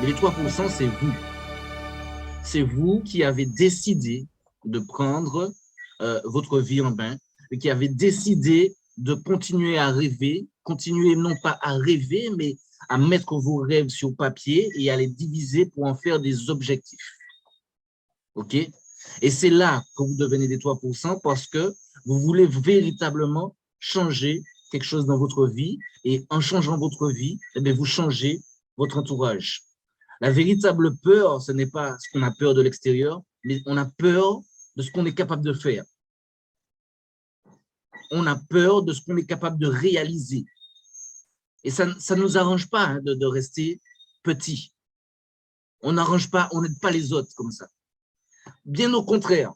Mais les 3%, c'est vous. C'est vous qui avez décidé de prendre votre vie en main et qui avez décidé de continuer à rêver, continuer non pas à rêver, mais à mettre vos rêves sur papier et à les diviser pour en faire des objectifs. OK? Et c'est là que vous devenez des 3% parce que vous voulez véritablement changer quelque chose dans votre vie et en changeant votre vie, eh bien, vous changez votre entourage. La véritable peur, ce n'est pas ce qu'on a peur de l'extérieur, mais on a peur de ce qu'on est capable de faire. On a peur de ce qu'on est capable de réaliser. Et ça ne nous arrange pas hein, de rester petit. On n'arrange pas, on n'aide pas les autres comme ça. Bien au contraire,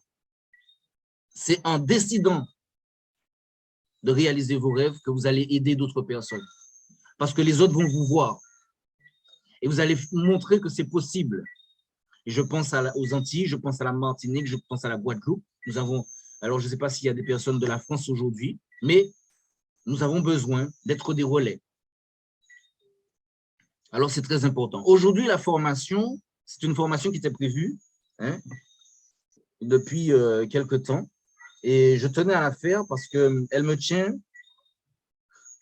c'est en décidant de réaliser vos rêves que vous allez aider d'autres personnes. Parce que les autres vont vous voir. Et vous allez montrer que c'est possible. Et je pense aux Antilles, je pense à la Martinique, je pense à la Guadeloupe. Nous avons, alors je ne sais pas s'il y a des personnes de la France aujourd'hui, mais nous avons besoin d'être des relais. Alors c'est très important. Aujourd'hui, la formation, c'est une formation qui était prévue hein, depuis quelques temps. Et je tenais à la faire parce qu'elle me tient,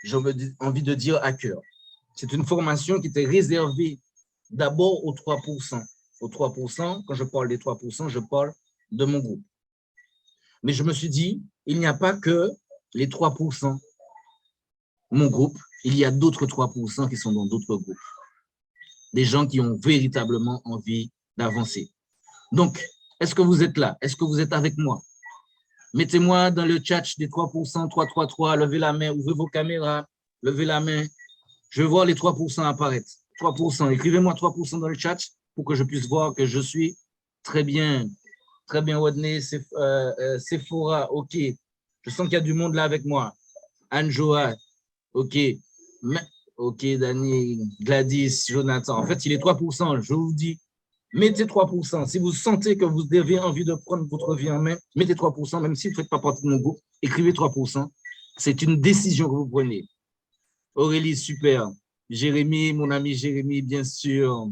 j'ai envie de dire, à cœur. C'est une formation qui était réservée d'abord aux 3%. Aux 3%, quand je parle des 3%, je parle de mon groupe. Mais je me suis dit, il n'y a pas que les 3%, mon groupe, il y a d'autres 3% qui sont dans d'autres groupes. Des gens qui ont véritablement envie d'avancer. Donc, est-ce que vous êtes là? Est-ce que vous êtes avec moi? Mettez-moi dans le chat des 3%, 333, levez la main, ouvrez vos caméras, levez la main. Je veux voir les 3% apparaître. 3%, écrivez-moi 3% dans le chat pour que je puisse voir que je suis très bien, Rodney, Sephora, ok. Je sens qu'il y a du monde là avec moi. Anjoa, ok. Ok, Dani, Gladys, Jonathan. En fait, il est 3%, je vous dis. Mettez 3%. Si vous sentez que vous avez envie de prendre votre vie en main, mettez 3%, même si vous ne faites pas partie de mon groupe, écrivez 3%. C'est une décision que vous prenez. Aurélie, super. Jérémy, mon ami Jérémy, bien sûr.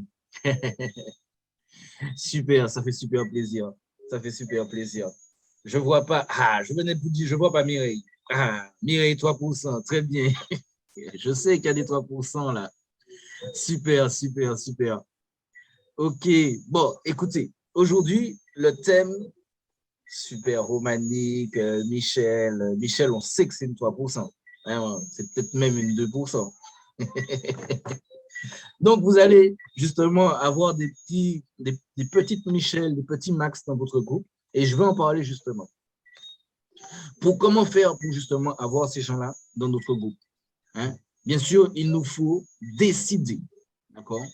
Super, ça fait super plaisir. Ça fait super plaisir. Je ne vois pas, je venais de vous dire, je ne vois pas Mireille. Mireille, 3%, très bien. Je sais qu'il y a des 3% là. Super, super, super. OK, bon, écoutez, aujourd'hui, le thème, super, Romanique, Michel, on sait que c'est une 3%. Hein, c'est peut-être même une 2%. Donc, vous allez justement avoir des petites Michel, des petits Max dans votre groupe. Et je vais en parler justement. Pour comment faire pour justement avoir ces gens-là dans notre groupe hein? Bien sûr, il nous faut décider. D'accord?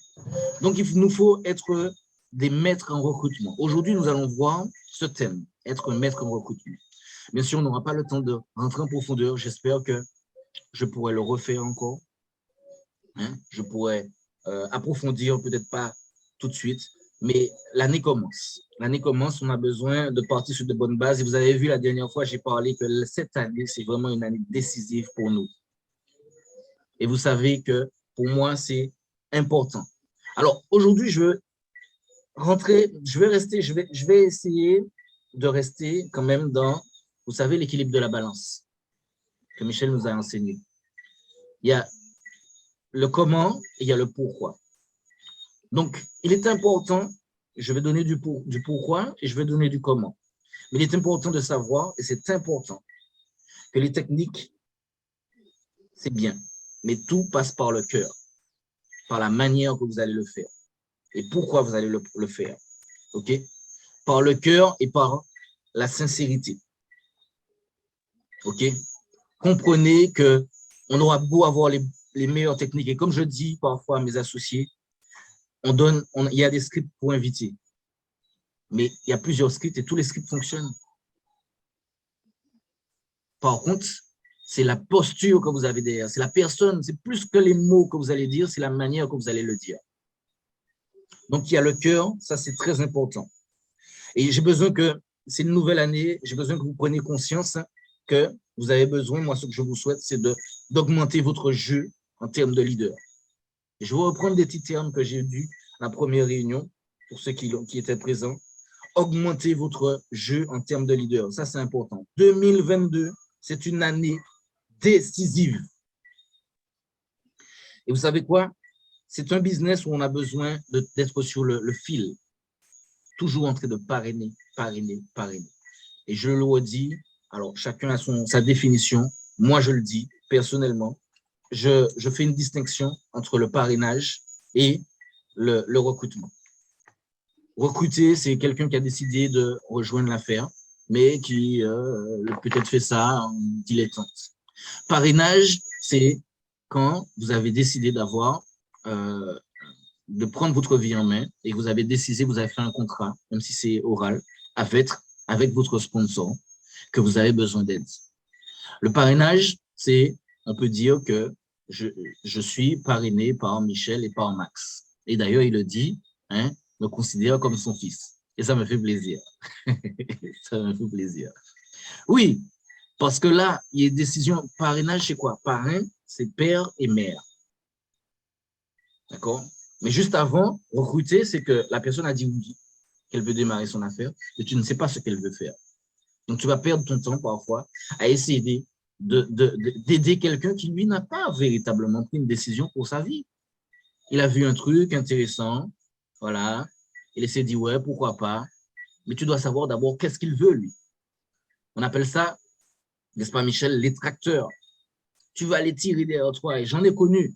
Donc, il nous faut être des maîtres en recrutement. Aujourd'hui, nous allons voir ce thème, être un maître en recrutement. Bien sûr, on n'aura pas le temps de rentrer en profondeur. J'espère que je pourrai le refaire encore. Hein? Je pourrais approfondir, peut-être pas tout de suite, mais l'année commence. L'année commence, on a besoin de partir sur de bonnes bases. Et vous avez vu la dernière fois, j'ai parlé que cette année, c'est vraiment une année décisive pour nous. Et vous savez que pour moi, c'est important. Alors, aujourd'hui, je veux rentrer, je vais essayer de rester quand même dans, vous savez, l'équilibre de la balance que Michel nous a enseigné. Il y a le comment et il y a le pourquoi. Donc, il est important, je vais donner du pourquoi et je vais donner du comment. Mais il est important de savoir, et c'est important, que les techniques, c'est bien, mais tout passe par le cœur, par la manière que vous allez le faire et pourquoi vous allez le faire. OK? Par le cœur et par la sincérité. OK? Comprenez qu'on aura beau avoir les meilleures techniques. Et comme je dis parfois à mes associés, il y a des scripts pour inviter. Mais il y a plusieurs scripts et tous les scripts fonctionnent. Par contre, c'est la posture que vous avez derrière. C'est la personne, c'est plus que les mots que vous allez dire, c'est la manière que vous allez le dire. Donc, il y a le cœur, ça c'est très important. Et j'ai besoin que, c'est une nouvelle année, j'ai besoin que vous preniez conscience que vous avez besoin, moi ce que je vous souhaite, c'est d'augmenter votre jeu en termes de leader. Et je vais reprendre des petits termes que j'ai dû la première réunion, pour ceux qui étaient présents, augmentez votre jeu en termes de leader. Ça, c'est important. 2022, c'est une année décisive. Et vous savez quoi? C'est un business où on a besoin d'être sur le fil, toujours en train de parrainer, parrainer, parrainer. Et je le redis, alors chacun a sa définition. Moi, je le dis personnellement, je fais une distinction entre le parrainage et le recrutement. Recruter, c'est quelqu'un qui a décidé de rejoindre l'affaire, mais qui peut-être fait ça en dilettante. Parrainage, c'est quand vous avez décidé de prendre votre vie en main et vous avez décidé, vous avez fait un contrat, même si c'est oral, avec votre sponsor, que vous avez besoin d'aide. Le parrainage, c'est, on peut dire que je suis parrainé par Michel et par Max. Et d'ailleurs, il le dit, hein, me considère comme son fils. Et ça me fait plaisir. Ça me fait plaisir. Oui, parce que là, il y a une décision. Parrainage, c'est quoi? Parrain, c'est père et mère. D'accord? Mais juste avant, recruter, c'est que la personne a dit oui, qu'elle veut démarrer son affaire, et tu ne sais pas ce qu'elle veut faire. Donc, tu vas perdre ton temps parfois à essayer d'aider quelqu'un qui, lui, n'a pas véritablement pris une décision pour sa vie. Il a vu un truc intéressant, voilà, il s'est dit, ouais, pourquoi pas, mais tu dois savoir d'abord qu'est-ce qu'il veut, lui. On appelle ça, n'est-ce pas, Michel, les tracteurs. Tu vas les tirer derrière toi, et j'en ai connu.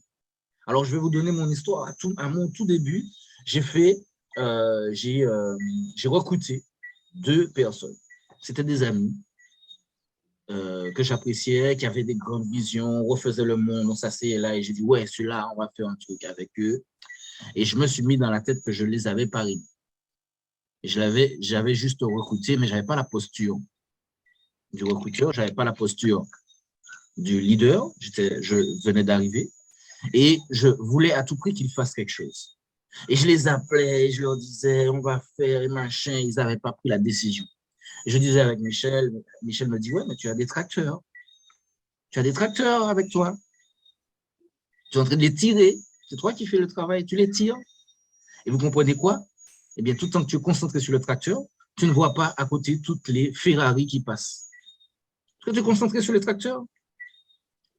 Alors, je vais vous donner mon histoire. À mon tout début, j'ai recruté 2 personnes. C'était des amis que j'appréciais, qui avaient des grandes visions, on refaisait le monde, on s'asseyait là, et j'ai dit, ouais, celui-là, on va faire un truc avec eux. Et je me suis mis dans la tête que je les avais parrainés. J'avais juste recruté, mais je n'avais pas la posture du recruteur, je n'avais pas la posture du leader, je venais d'arriver, et je voulais à tout prix qu'ils fassent quelque chose. Et je les appelais, je leur disais, on va faire, et machin, ils n'avaient pas pris la décision. Et je disais avec Michel me dit, ouais, mais tu as des tracteurs. Tu as des tracteurs avec toi. Tu es en train de les tirer. C'est toi qui fais le travail, tu les tires. Et vous comprenez quoi? Eh bien, tout le temps que tu es concentré sur le tracteur, tu ne vois pas à côté toutes les Ferrari qui passent. Est-ce que tu es concentré sur le tracteur?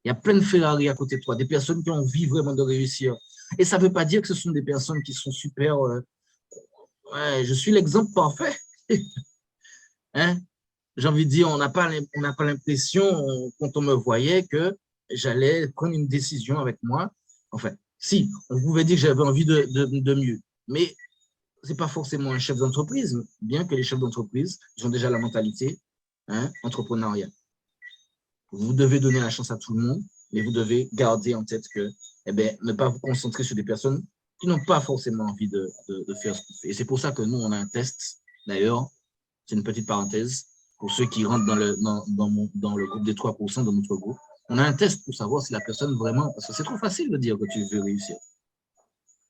Il y a plein de Ferrari à côté de toi, des personnes qui ont envie vraiment de réussir. Et ça ne veut pas dire que ce sont des personnes qui sont super. Ouais, je suis l'exemple parfait. Hein? J'ai envie de dire, on n'a pas l'impression, quand on me voyait, que j'allais prendre une décision avec moi. Enfin, si, on pouvait dire que j'avais envie de mieux. Mais ce n'est pas forcément un chef d'entreprise, bien que les chefs d'entreprise ont déjà la mentalité entrepreneuriale. Vous devez donner la chance à tout le monde, mais vous devez garder en tête que, ne pas vous concentrer sur des personnes qui n'ont pas forcément envie de faire ce qu'on fait. Et c'est pour ça que nous, on a un test. D'ailleurs, c'est une petite parenthèse pour ceux qui rentrent dans le groupe des 3% de notre groupe. On a un test pour savoir si la personne vraiment, parce que c'est trop facile de dire que tu veux réussir.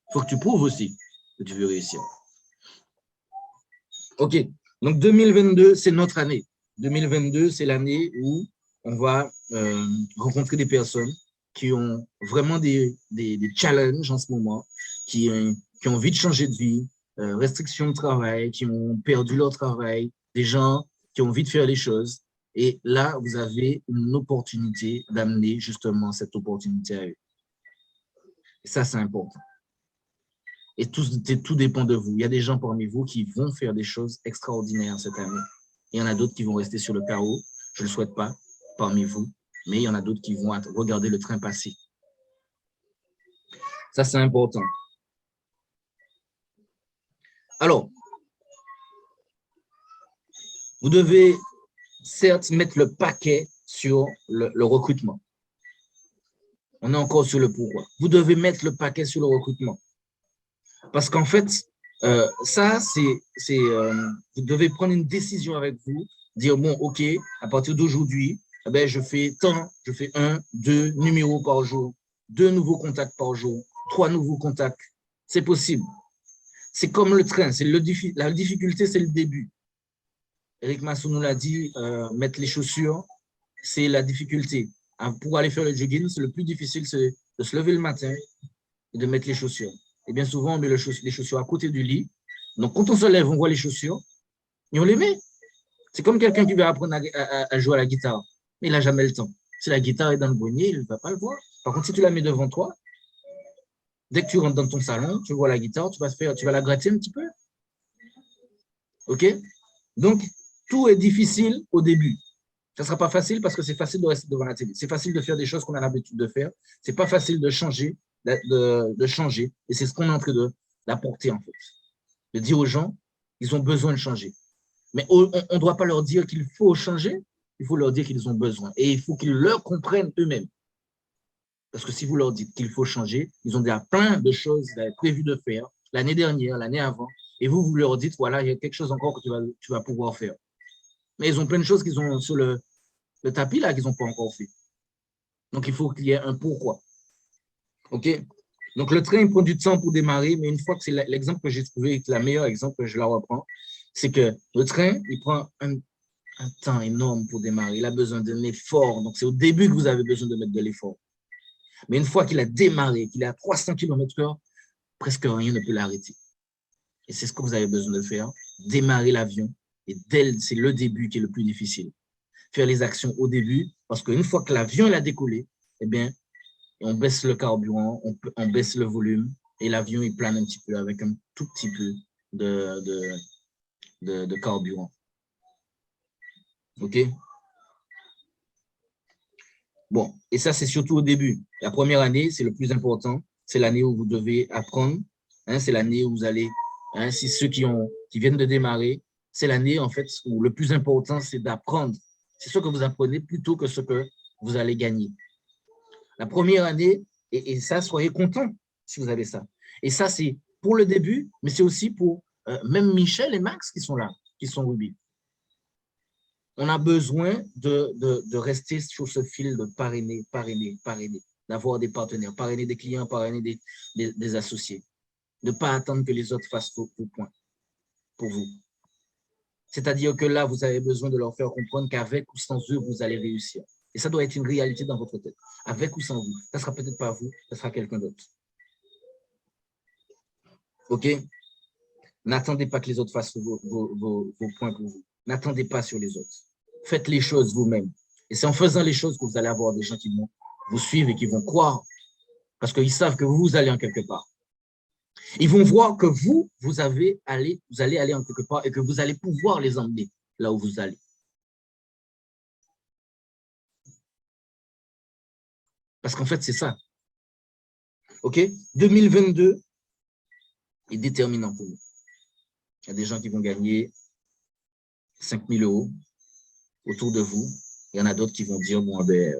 Il faut que tu prouves aussi que tu veux réussir. OK, donc 2022, c'est notre année. 2022, c'est l'année où on va rencontrer des personnes qui ont vraiment des challenges en ce moment, qui ont envie de changer de vie, restrictions de travail, qui ont perdu leur travail, des gens qui ont envie de faire les choses. Et là, vous avez une opportunité d'amener justement cette opportunité à eux. Et ça, c'est important. Et tout dépend de vous. Il y a des gens parmi vous qui vont faire des choses extraordinaires cette année. Il y en a d'autres qui vont rester sur le carreau. Je ne le souhaite pas parmi vous, mais il y en a d'autres qui vont regarder le train passer. Ça, c'est important. Alors, vous devez certes mettre le paquet sur le recrutement. On est encore sur le pourquoi. Vous devez mettre le paquet sur le recrutement. Parce qu'en fait, vous devez prendre une décision avec vous, dire, bon, OK, à partir d'aujourd'hui, je fais 1, 2 numéros par jour, 2 nouveaux contacts par jour, 3 nouveaux contacts. C'est possible. C'est comme le train, la difficulté, c'est le début. Eric Massou nous l'a dit, mettre les chaussures, c'est la difficulté. Pour aller faire le jogging, c'est le plus difficile, c'est de se lever le matin et de mettre les chaussures. Et bien souvent, on met les chaussures à côté du lit. Donc, quand on se lève, on voit les chaussures et on les met. C'est comme quelqu'un qui veut apprendre à jouer à la guitare, mais il n'a jamais le temps. Si la guitare est dans le grenier, il ne va pas le voir. Par contre, si tu la mets devant toi, dès que tu rentres dans ton salon, tu vois la guitare, tu vas la gratter un petit peu. OK? Donc, tout est difficile au début. Ça ne sera pas facile parce que c'est facile de rester devant la télé. C'est facile de faire des choses qu'on a l'habitude de faire. Ce n'est pas facile de changer, de changer. Et c'est ce qu'on est en train d'apporter, en fait. De dire aux gens, ils ont besoin de changer. Mais on ne doit pas leur dire qu'il faut changer, il faut leur dire qu'ils ont besoin. Et il faut qu'ils le comprennent eux-mêmes. Parce que si vous leur dites qu'il faut changer, ils ont déjà plein de choses prévues de faire l'année dernière, l'année avant. Et vous leur dites, voilà, il y a quelque chose encore que tu vas pouvoir faire. Mais ils ont plein de choses qu'ils ont sur le tapis là qu'ils n'ont pas encore fait. Donc, il faut qu'il y ait un pourquoi. OK? Donc, le train, il prend du temps pour démarrer, mais une fois que c'est l'exemple que j'ai trouvé, le meilleur exemple que je la reprends, c'est que le train, il prend un temps énorme pour démarrer. Il a besoin d'un effort. Donc, c'est au début que vous avez besoin de mettre de l'effort. Mais une fois qu'il a démarré, qu'il est à 300 km/h, presque rien ne peut l'arrêter. Et c'est ce que vous avez besoin de faire, démarrer l'avion. Et c'est le début qui est le plus difficile. Faire les actions au début, parce qu'une fois que l'avion a décollé, eh bien, on baisse le carburant, on baisse le volume, et l'avion, il plane un petit peu avec un tout petit peu de carburant. OK? Bon, et ça, c'est surtout au début. La première année, c'est le plus important. C'est l'année où vous devez apprendre. Hein, c'est l'année où vous allez, hein, si ceux qui viennent de démarrer, c'est l'année, en fait, où le plus important, c'est d'apprendre. C'est ce que vous apprenez plutôt que ce que vous allez gagner. La première année, et ça, soyez contents si vous avez ça. Et ça, c'est pour le début, mais c'est aussi pour même Michel et Max qui sont là, qui sont Ruby. On a besoin de rester sur ce fil de parrainer, d'avoir des partenaires, parrainer des clients, parrainer des associés. De ne pas attendre que les autres fassent vos points pour vous. C'est-à-dire que là, vous avez besoin de leur faire comprendre qu'avec ou sans eux, vous allez réussir. Et ça doit être une réalité dans votre tête. Avec ou sans vous. Ça ne sera peut-être pas vous, ça sera quelqu'un d'autre. OK? N'attendez pas que les autres fassent vos points pour vous. N'attendez pas sur les autres. Faites les choses vous-même. Et c'est en faisant les choses que vous allez avoir des gens qui vont vous suivre et qui vont croire. Parce qu'ils savent que vous allez en quelque part. Ils vont voir que vous allez aller en quelque part et que vous allez pouvoir les emmener là où vous allez. Parce qu'en fait, c'est ça. OK? 2022 est déterminant pour vous. Il y a des gens qui vont gagner 5 000 € autour de vous. Il y en a d'autres qui vont dire, bon, ben,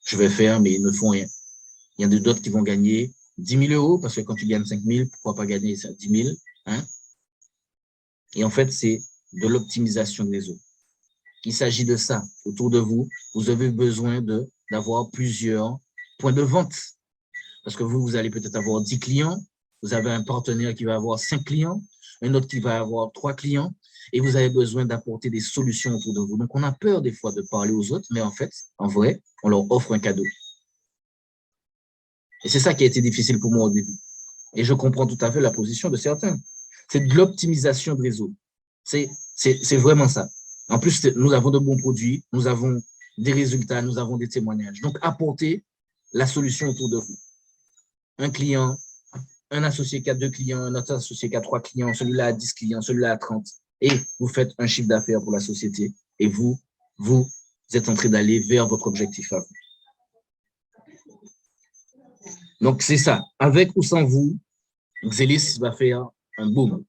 je vais faire, mais ils ne font rien. Il y en a d'autres qui vont gagner 10 000 €, parce que quand tu gagnes 5 000, pourquoi pas gagner 10 000, hein? Et en fait, c'est de l'optimisation de réseau. Il s'agit de ça. Autour de vous, vous avez besoin d'avoir plusieurs points de vente. Parce que vous allez peut-être avoir 10 clients, vous avez un partenaire qui va avoir 5 clients, un autre qui va avoir 3 clients, et vous avez besoin d'apporter des solutions autour de vous. Donc, on a peur des fois de parler aux autres, mais en fait, en vrai, on leur offre un cadeau. Et c'est ça qui a été difficile pour moi au début. Et je comprends tout à fait la position de certains. C'est de l'optimisation de réseau. C'est vraiment ça. En plus, nous avons de bons produits, nous avons des résultats, nous avons des témoignages. Donc, apportez la solution autour de vous. Un client, un associé qui a 2 clients, un autre associé qui a 3 clients, celui-là a 10 clients, celui-là a 30. Et vous faites un chiffre d'affaires pour la société et vous êtes en train d'aller vers votre objectif à vous. Donc, c'est ça. Avec ou sans vous, Xelis va faire un boom.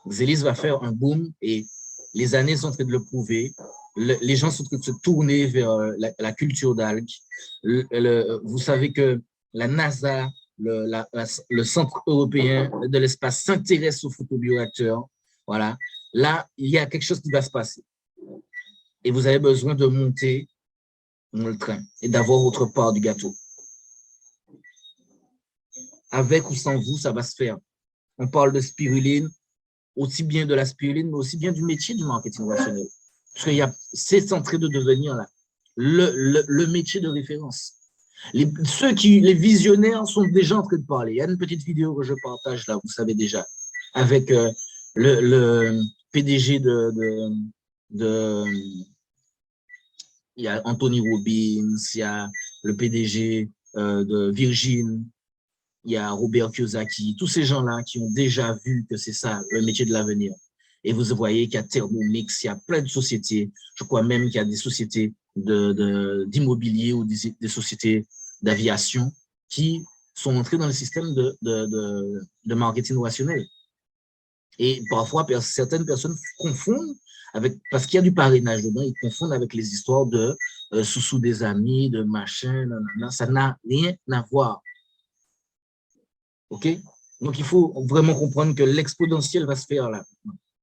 Xelis va faire un boom et les années sont en train de le prouver. Les gens sont en train de se tourner vers la culture d'algues. Vous savez que la NASA, le Centre européen de l'espace s'intéresse aux photobioréacteurs. Voilà. Là, il y a quelque chose qui va se passer. Et vous avez besoin de monter dans le train et d'avoir votre part du gâteau. Avec ou sans vous, ça va se faire. On parle de spiruline, aussi bien de la spiruline, mais aussi bien du métier du marketing relationnel. Parce que c'est en train de devenir là, le métier de référence. Les visionnaires sont déjà en train de parler. Il y a une petite vidéo que je partage là, vous savez déjà, avec le PDG de, il y a Anthony Robbins, il y a le PDG de Virgin, il y a Robert Kiyosaki, tous ces gens-là qui ont déjà vu que c'est ça, le métier de l'avenir. Et vous voyez qu'il y a Thermomix, il y a plein de sociétés. Je crois même qu'il y a des sociétés d'immobilier ou des sociétés d'aviation qui sont entrées dans le système de marketing relationnel. Et parfois, certaines personnes confondent avec, parce qu'il y a du parrainage dedans, ils confondent avec les histoires de sous des amis, de machin, nanana. Ça n'a rien à voir. OK? Donc, il faut vraiment comprendre que l'exponentiel va se faire là.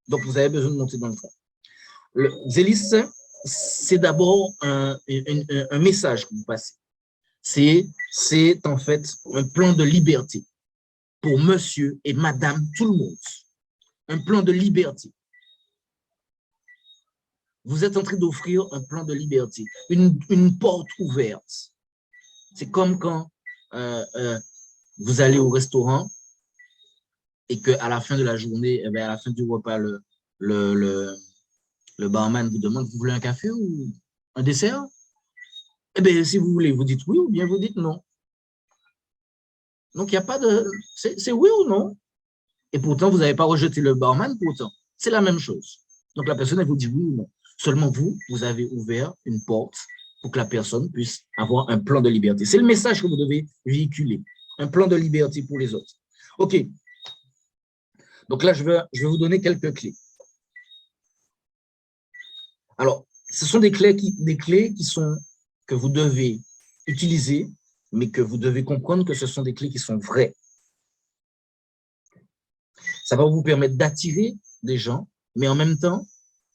Donc, vous avez besoin de monter dans le train. Le Zélis, c'est d'abord un message que vous passez. C'est en fait un plan de liberté pour monsieur et madame tout le monde. Un plan de liberté. Vous êtes en train d'offrir un plan de liberté, une porte ouverte. C'est comme quand vous allez au restaurant et qu'à la fin de la journée, à la fin du repas, le barman vous demande, vous voulez un café ou un dessert? Eh bien, si vous voulez, vous dites oui ou bien vous dites non. Donc, il n'y a pas de... C'est oui ou non. Et pourtant, vous n'avez pas rejeté le barman pourtant. C'est la même chose. Donc, la personne, elle vous dit oui ou non. Seulement vous avez ouvert une porte pour que la personne puisse avoir un plan de liberté. C'est le message que vous devez véhiculer. Un plan de liberté pour les autres. OK. Donc là, je vais vous donner quelques clés. Alors, ce sont des clés que vous devez utiliser, mais que vous devez comprendre que ce sont des clés qui sont vraies. Ça va vous permettre d'attirer des gens, mais en même temps,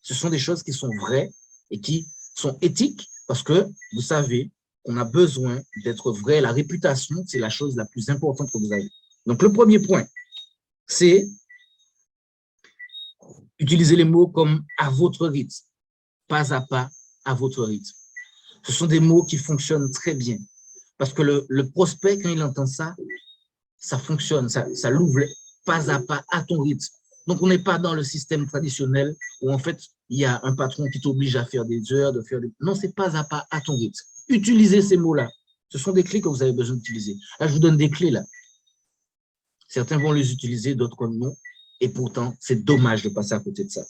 ce sont des choses qui sont vraies et qui sont éthiques parce que vous savez qu'on a besoin d'être vrai. La réputation, c'est la chose la plus importante que vous avez. Donc, le premier point, c'est utiliser les mots comme à votre rythme, pas à votre rythme. Ce sont des mots qui fonctionnent très bien parce que le prospect, quand il entend ça, ça fonctionne, ça l'ouvre pas à ton rythme. Donc, on n'est pas dans le système traditionnel où, en fait, il y a un patron qui t'oblige à faire des heures, de faire des... Non, c'est pas à ton rythme. Utilisez ces mots-là. Ce sont des clés que vous avez besoin d'utiliser. Là, je vous donne des clés, là. Certains vont les utiliser, d'autres non. Et pourtant, c'est dommage de passer à côté de ça.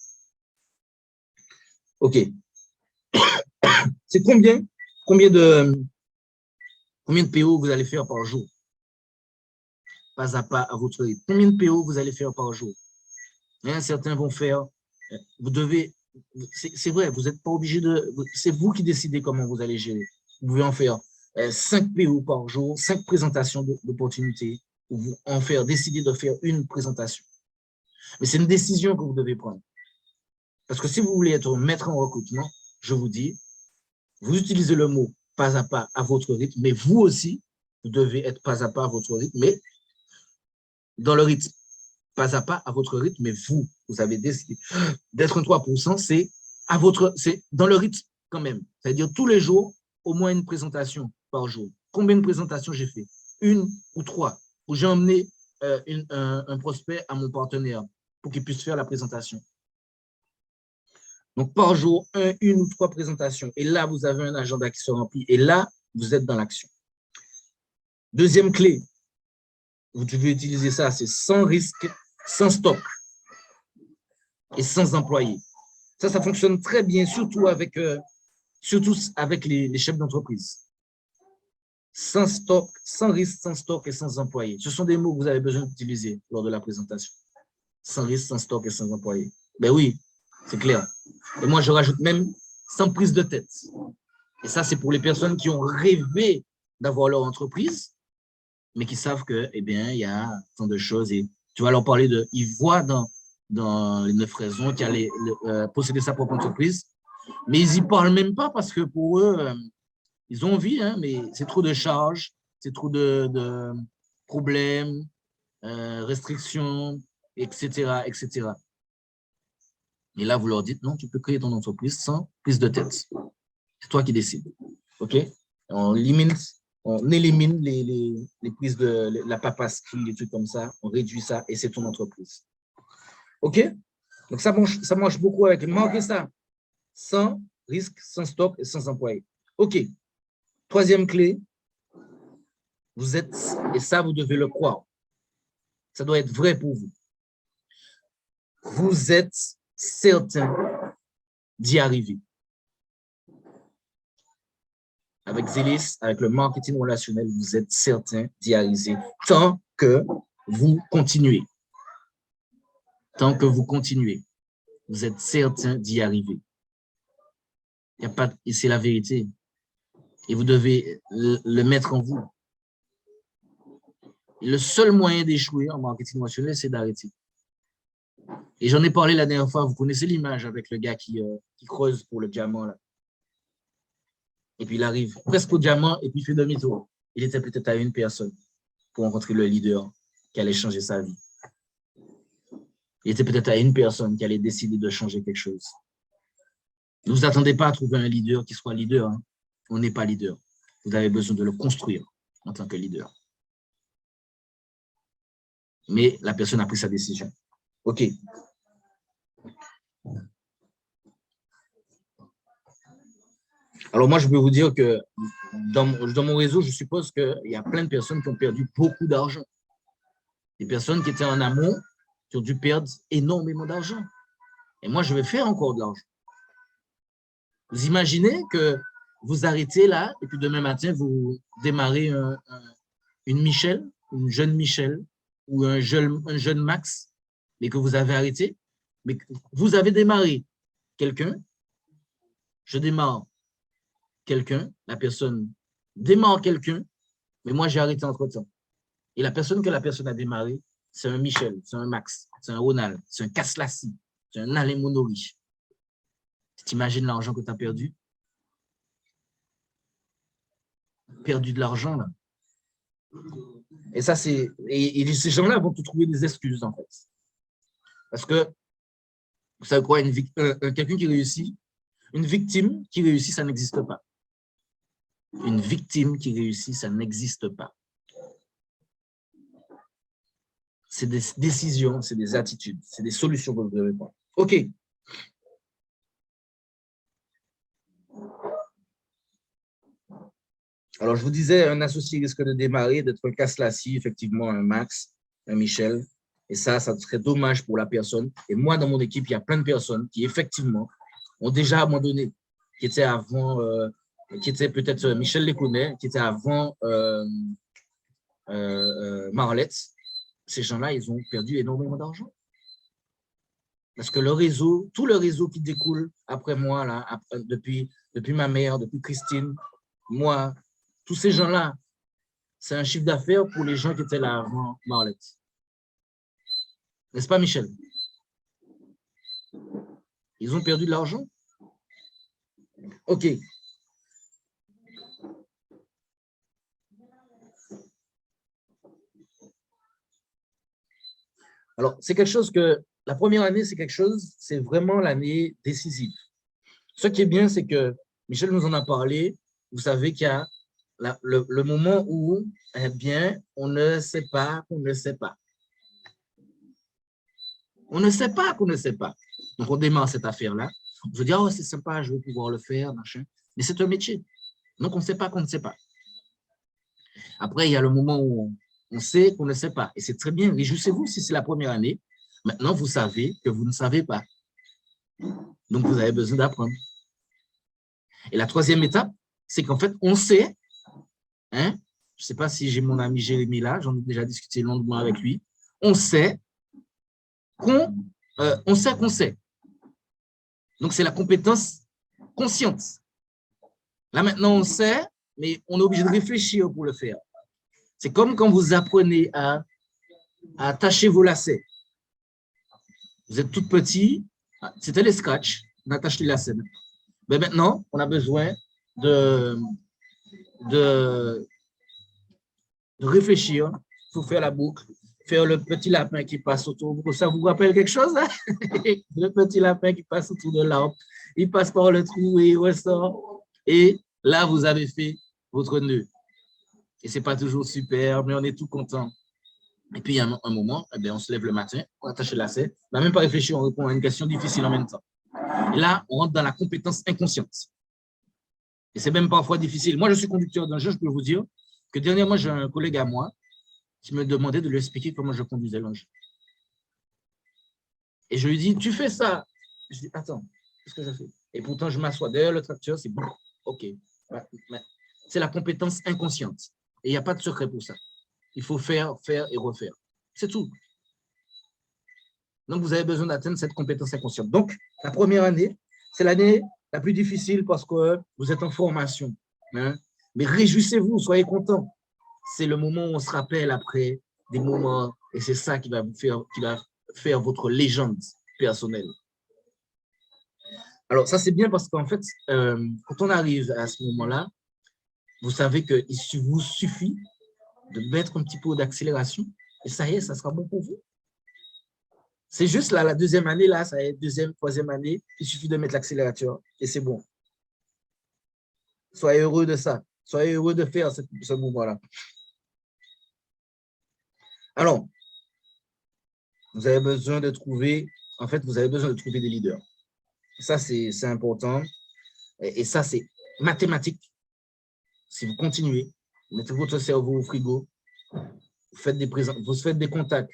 OK. C'est combien de PO vous allez faire par jour? Pas à votre rythme. Combien de PO vous allez faire par jour? Certains vont faire, vous devez, c'est vrai, vous n'êtes pas obligé de, c'est vous qui décidez comment vous allez gérer. Vous pouvez en faire 5 PO par jour, 5 présentations d'opportunités, ou vous décider de faire une présentation. Mais c'est une décision que vous devez prendre. Parce que si vous voulez être maître en recrutement, je vous dis, vous utilisez le mot pas à votre rythme, mais vous aussi, vous devez être pas à votre rythme, mais dans le rythme. Pas à votre rythme, mais vous avez décidé d'être un 3%, c'est dans le rythme quand même. C'est-à-dire tous les jours, au moins une présentation par jour. Combien de présentations j'ai fait? 1 ou 3. Où j'ai emmené un prospect à mon partenaire pour qu'il puisse faire la présentation. Donc, par jour, 1 ou 3 présentations. Et là, vous avez un agenda qui se remplit. Et là, vous êtes dans l'action. Deuxième clé, vous devez utiliser ça, c'est sans risque, sans stock et sans employés. Ça fonctionne très bien, surtout avec les chefs d'entreprise. Sans stock, sans risque, sans stock et sans employés. Ce sont des mots que vous avez besoin d'utiliser lors de la présentation. Sans risque, sans stock et sans employés. Ben oui, c'est clair. Et moi, je rajoute même sans prise de tête. Et ça, c'est pour les personnes qui ont rêvé d'avoir leur entreprise, mais qui savent que, eh bien, il y a tant de choses et tu vas leur parler ils voient dans les 9 raisons qu'il y a posséder sa propre entreprise, mais ils n'y parlent même pas parce que pour eux, ils ont envie, hein, mais c'est trop de charges, c'est trop de problèmes, restrictions, etc., etc. Et là, vous leur dites, non, tu peux créer ton entreprise sans prise de tête. C'est toi qui décides. OK? On limite On élimine les prises de la papasserie, les trucs comme ça, on réduit ça et c'est ton entreprise. OK? Donc, ça marche beaucoup avec. Manquez ça. Sans risque, sans stock et sans employé. OK. Troisième clé, vous êtes, et ça, vous devez le croire. Ça doit être vrai pour vous. Vous êtes certain d'y arriver. Avec Zélis, avec le marketing relationnel, vous êtes certain d'y arriver tant que vous continuez. Tant que vous continuez, vous êtes certain d'y arriver. Il y a pas, et c'est la vérité. Et vous devez le mettre en vous. Et le seul moyen d'échouer en marketing relationnel, c'est d'arrêter. Et j'en ai parlé la dernière fois, vous connaissez l'image avec le gars qui creuse pour le diamant, là. Et puis il arrive presque au diamant et puis il fait demi-tour. Il était peut-être à une personne pour rencontrer le leader qui allait changer sa vie. Il était peut-être à une personne qui allait décider de changer quelque chose. Ne vous attendez pas à trouver un leader qui soit leader. Hein. On n'est pas leader. Vous avez besoin de le construire en tant que leader. Mais la personne a pris sa décision. OK. Alors moi, je peux vous dire que dans mon réseau, je suppose qu'il y a plein de personnes qui ont perdu beaucoup d'argent. Des personnes qui étaient en amont, qui ont dû perdre énormément d'argent. Et moi, je vais faire encore de l'argent. Vous imaginez que vous arrêtez là, et puis demain matin, vous démarrez une Michel, une jeune Michel, ou un jeune Max, mais que vous avez arrêté. Mais vous avez démarré quelqu'un, je démarre quelqu'un, la personne démarre quelqu'un, mais moi, j'ai arrêté entre-temps. Et la personne que la personne a démarré, c'est un Michel, c'est un Max, c'est un Ronald, c'est un Kaslassi, c'est un Alain Monorich. Tu imagines l'argent que tu as perdu? Perdu de l'argent, là. Et ça, c'est. Et ces gens-là vont te trouver des excuses, en fait. Parce que, vous savez quoi, quelqu'un qui réussit, une victime qui réussit, ça n'existe pas. Une victime qui réussit, ça n'existe pas. C'est des décisions, c'est des attitudes, c'est des solutions que vous devez prendre. OK. Alors, je vous disais, un associé risque de démarrer, d'être un Kaslassi, effectivement, un Max, un Michel. Et ça serait dommage pour la personne. Et moi, dans mon équipe, il y a plein de personnes qui, effectivement, ont déjà abandonné, qui étaient avant, qui étaient peut-être Michel les connaît, qui étaient avant Marlette. Ces gens-là, ils ont perdu énormément d'argent. Parce que le réseau, tout le réseau qui découle après moi, là, depuis ma mère, depuis Christine, moi, tous ces gens-là, c'est un chiffre d'affaires pour les gens qui étaient là avant Marlette. N'est-ce pas, Michel? Ils ont perdu de l'argent? OK. Alors, c'est quelque chose que, la première année, c'est quelque chose, c'est vraiment l'année décisive. Ce qui est bien, c'est que Michel nous en a parlé. Vous savez qu'il y a le moment où, eh bien, on ne sait pas qu'on ne sait pas. On ne sait pas qu'on ne sait pas. Donc, on démarre cette affaire-là. On se dit, oh, c'est sympa, je vais pouvoir le faire, machin. Mais c'est un métier. Donc, on ne sait pas qu'on ne sait pas. Après, il y a le moment où on sait qu'on ne sait pas. Et c'est très bien. Réjouissez-vous si c'est la première année. Maintenant, vous savez que vous ne savez pas. Donc, vous avez besoin d'apprendre. Et la troisième étape, c'est qu'en fait, on sait, hein, je ne sais pas si j'ai mon ami Jérémy là, j'en ai déjà discuté longuement avec lui, on sait qu'on sait. Donc, c'est la compétence consciente. Là, maintenant, on sait, mais on est obligé de réfléchir pour le faire. C'est comme quand vous apprenez à attacher vos lacets. Vous êtes tout petit, c'était les scratchs, on attache les lacets. Mais maintenant, on a besoin de réfléchir pour faire la boucle, faire le petit lapin qui passe autour. Ça vous rappelle quelque chose? Hein? Le petit lapin qui passe autour de l'arbre, il passe par le trou et il ressort. Et là, vous avez fait votre nœud. Et ce n'est pas toujours super, mais on est tout content. Et puis, il y a un moment, eh bien, on se lève le matin, on attache le lacet, on n'a même pas réfléchi, on répond à une question difficile en même temps. Et là, on rentre dans la compétence inconsciente. Et c'est même parfois difficile. Moi, je suis conducteur d'un jeu, je peux vous dire que dernièrement, j'ai un collègue à moi qui me demandait de lui expliquer comment je conduisais l'engin. Et je lui dis, tu fais ça. Je dis, attends, qu'est-ce que je fais? Et pourtant, je m'assois derrière le tracteur, c'est bon, OK. C'est la compétence inconsciente. Et il n'y a pas de secret pour ça. Il faut faire, faire et refaire. C'est tout. Donc, vous avez besoin d'atteindre cette compétence inconsciente. Donc, la première année, c'est l'année la plus difficile parce que vous êtes en formation. Hein? Mais réjouissez-vous, soyez contents. C'est le moment où on se rappelle après des moments et c'est ça qui va faire votre légende personnelle. Alors, ça, c'est bien parce qu'en fait, quand on arrive à ce moment-là, vous savez qu'il vous suffit de mettre un petit peu d'accélération et ça y est, ça sera bon pour vous. C'est juste là, la deuxième année, là, ça y est, deuxième, troisième année, il suffit de mettre l'accélérateur et c'est bon. Soyez heureux de ça. Soyez heureux de faire ce mouvement-là. Alors, vous avez besoin de trouver, en fait, vous avez besoin de trouver des leaders. Ça, c'est important. Et ça, c'est mathématique. Si vous continuez, vous mettez votre cerveau au frigo, vous faites des contacts,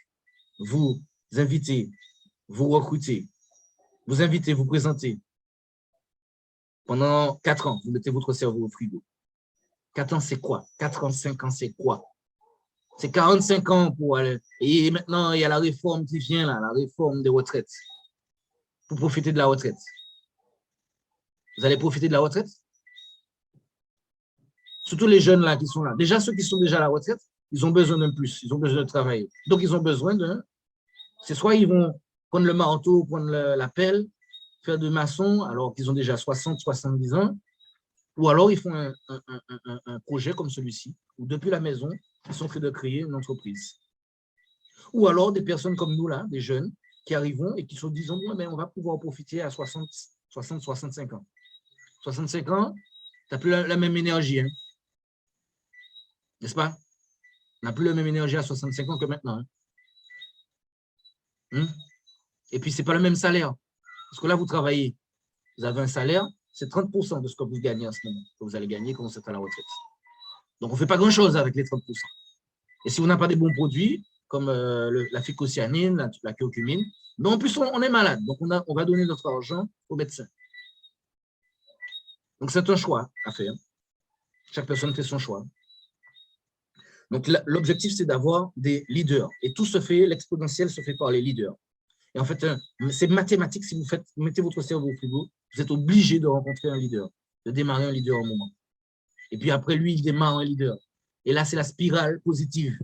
vous invitez, vous recrutez, vous invitez, vous présentez. Pendant 4 ans, vous mettez votre cerveau au frigo. 4 ans, c'est quoi? 4 ans, 5 ans, c'est quoi? C'est 45 ans pour aller. Et maintenant, il y a la réforme qui vient là, la réforme des retraites. Pour profiter de la retraite. Vous allez profiter de la retraite? Surtout les jeunes là qui sont là. Déjà, ceux qui sont déjà à la retraite, ils ont besoin d'un plus, ils ont besoin de travailler. Donc, ils ont besoin de... C'est soit ils vont prendre le marteau, prendre la pelle, faire de maçon, alors qu'ils ont déjà 60, 70 ans, ou alors ils font un projet comme celui-ci, où depuis la maison, ils sont faits de créer une entreprise. Ou alors des personnes comme nous là, des jeunes, qui arrivent et qui se disent, mais on va pouvoir profiter à 60, 65 ans. 65 ans, tu n'as plus la même énergie, hein? N'est-ce pas? On n'a plus la même énergie à 65 ans que maintenant. Hein? Et puis, ce n'est pas le même salaire. Parce que là, vous travaillez, vous avez un salaire, c'est 30% de ce que vous gagnez en ce moment, que vous allez gagner quand vous êtes à la retraite. Donc, on ne fait pas grand-chose avec les 30%. Et si on n'a pas des bons produits, comme la phycocyanine, la curcumine, mais en plus, on est malade. Donc, on va donner notre argent aux médecins. Donc, c'est un choix à faire. Chaque personne fait son choix. Donc, l'objectif, c'est d'avoir des leaders. Et tout se fait, l'exponentiel se fait par les leaders. Et en fait, c'est mathématique. Si vous mettez votre cerveau au frigo, vous êtes obligé de rencontrer un leader, de démarrer un leader au moment. Et puis après, lui, il démarre un leader. Et là, c'est la spirale positive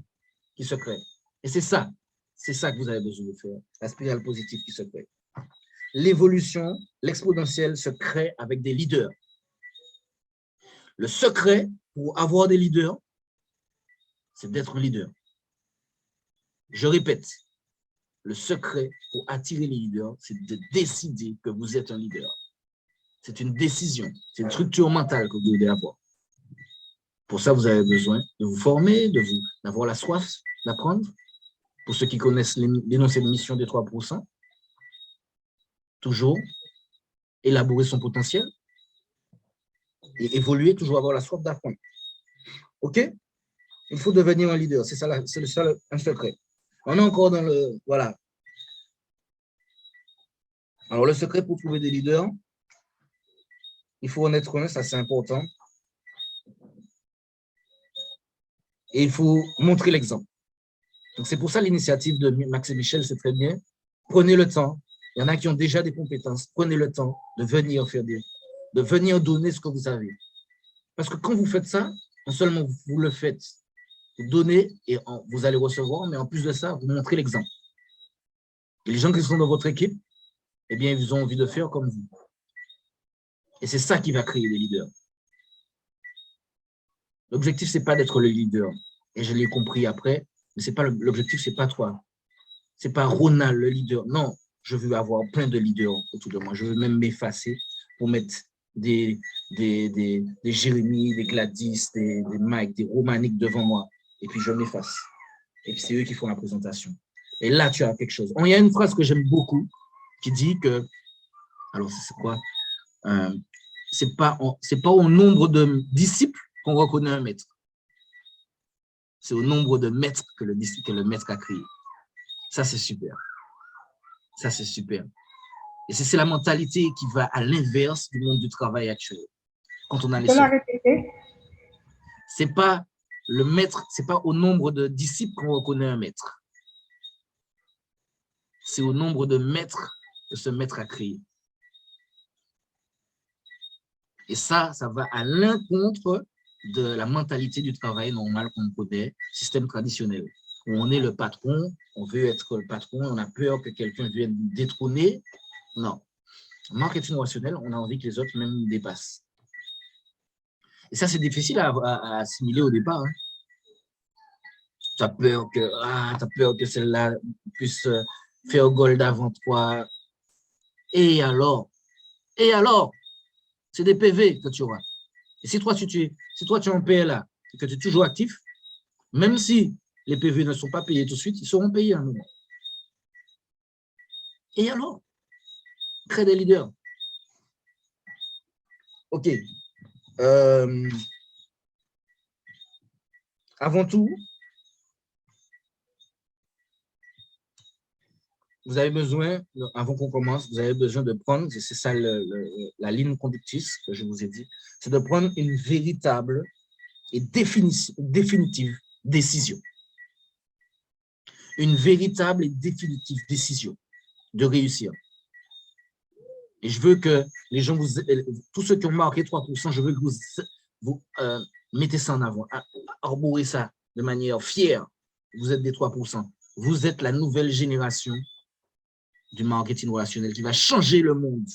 qui se crée. Et c'est ça que vous avez besoin de faire, la spirale positive qui se crée. L'évolution, l'exponentielle se crée avec des leaders. Le secret pour avoir des leaders, c'est d'être un leader. Je répète, le secret pour attirer les leaders, c'est de décider que vous êtes un leader. C'est une décision, c'est une structure mentale que vous devez avoir. Pour ça, vous avez besoin de vous former, d'avoir la soif d'apprendre. Pour ceux qui connaissent l'énoncé de mission des 3%, toujours élaborer son potentiel et évoluer, toujours avoir la soif d'apprendre. OK? Il faut devenir un leader, c'est le seul un secret. On est encore dans le... Voilà. Alors, le secret pour trouver des leaders, il faut en être un, ça c'est important. Et il faut montrer l'exemple. Donc, c'est pour ça l'initiative de Max et Michel, c'est très bien. Prenez le temps. Il y en a qui ont déjà des compétences. Prenez le temps de venir de venir donner ce que vous avez. Parce que quand vous faites ça, non seulement vous le faites, vous donnez et vous allez recevoir, mais en plus de ça, vous montrez l'exemple. Et les gens qui sont dans votre équipe, eh bien, ils ont envie de faire comme vous. Et c'est ça qui va créer des leaders. L'objectif, ce n'est pas d'être le leader. Et je l'ai compris après, mais l'objectif, ce n'est pas toi. Ce n'est pas Ronald, le leader. Non, je veux avoir plein de leaders autour de moi. Je veux même m'effacer pour mettre des Jérémy, des Gladys, des Mike, des Romaniques devant moi. Et puis, je m'efface. Et puis, c'est eux qui font la présentation. Et là, tu as quelque chose. Il y a une phrase que j'aime beaucoup qui dit que, alors, c'est quoi? C'est pas au nombre de disciples qu'on reconnaît un maître. C'est au nombre de maîtres que le maître a créé. Ça, c'est super. Ça, c'est super. Et c'est la mentalité qui va à l'inverse du monde du travail actuel. Quand on a les c'est pas le maître, c'est pas au nombre de disciples qu'on reconnaît un maître. C'est au nombre de maîtres que ce maître a créé. Et ça va à l'encontre de la mentalité du travail normal qu'on connaît, système traditionnel, où on est le patron, on veut être le patron, on a peur que quelqu'un vienne nous détrôner. Non. En marketing relationnel, on a envie que les autres même nous dépassent. Et ça, c'est difficile à assimiler au départ. Hein. Tu as peur que celle-là puisse faire gold avant toi. Et alors, c'est des PV que tu auras. Et si toi, tu es en PLA et que tu es toujours actif, même si les PV ne sont pas payés tout de suite, ils seront payés à un moment. Et alors, crée des leaders. OK. Avant tout, vous avez besoin, avant qu'on commence, vous avez besoin de prendre, c'est ça la ligne conductrice que je vous ai dit, c'est de prendre une véritable et définitive décision. Une véritable et définitive décision de réussir. Et je veux que les gens, tous ceux qui ont marqué 3%, je veux que vous mettez ça en avant, arborez ça de manière fière. Vous êtes des 3%. Vous êtes la nouvelle génération du marketing relationnel qui va changer le monde.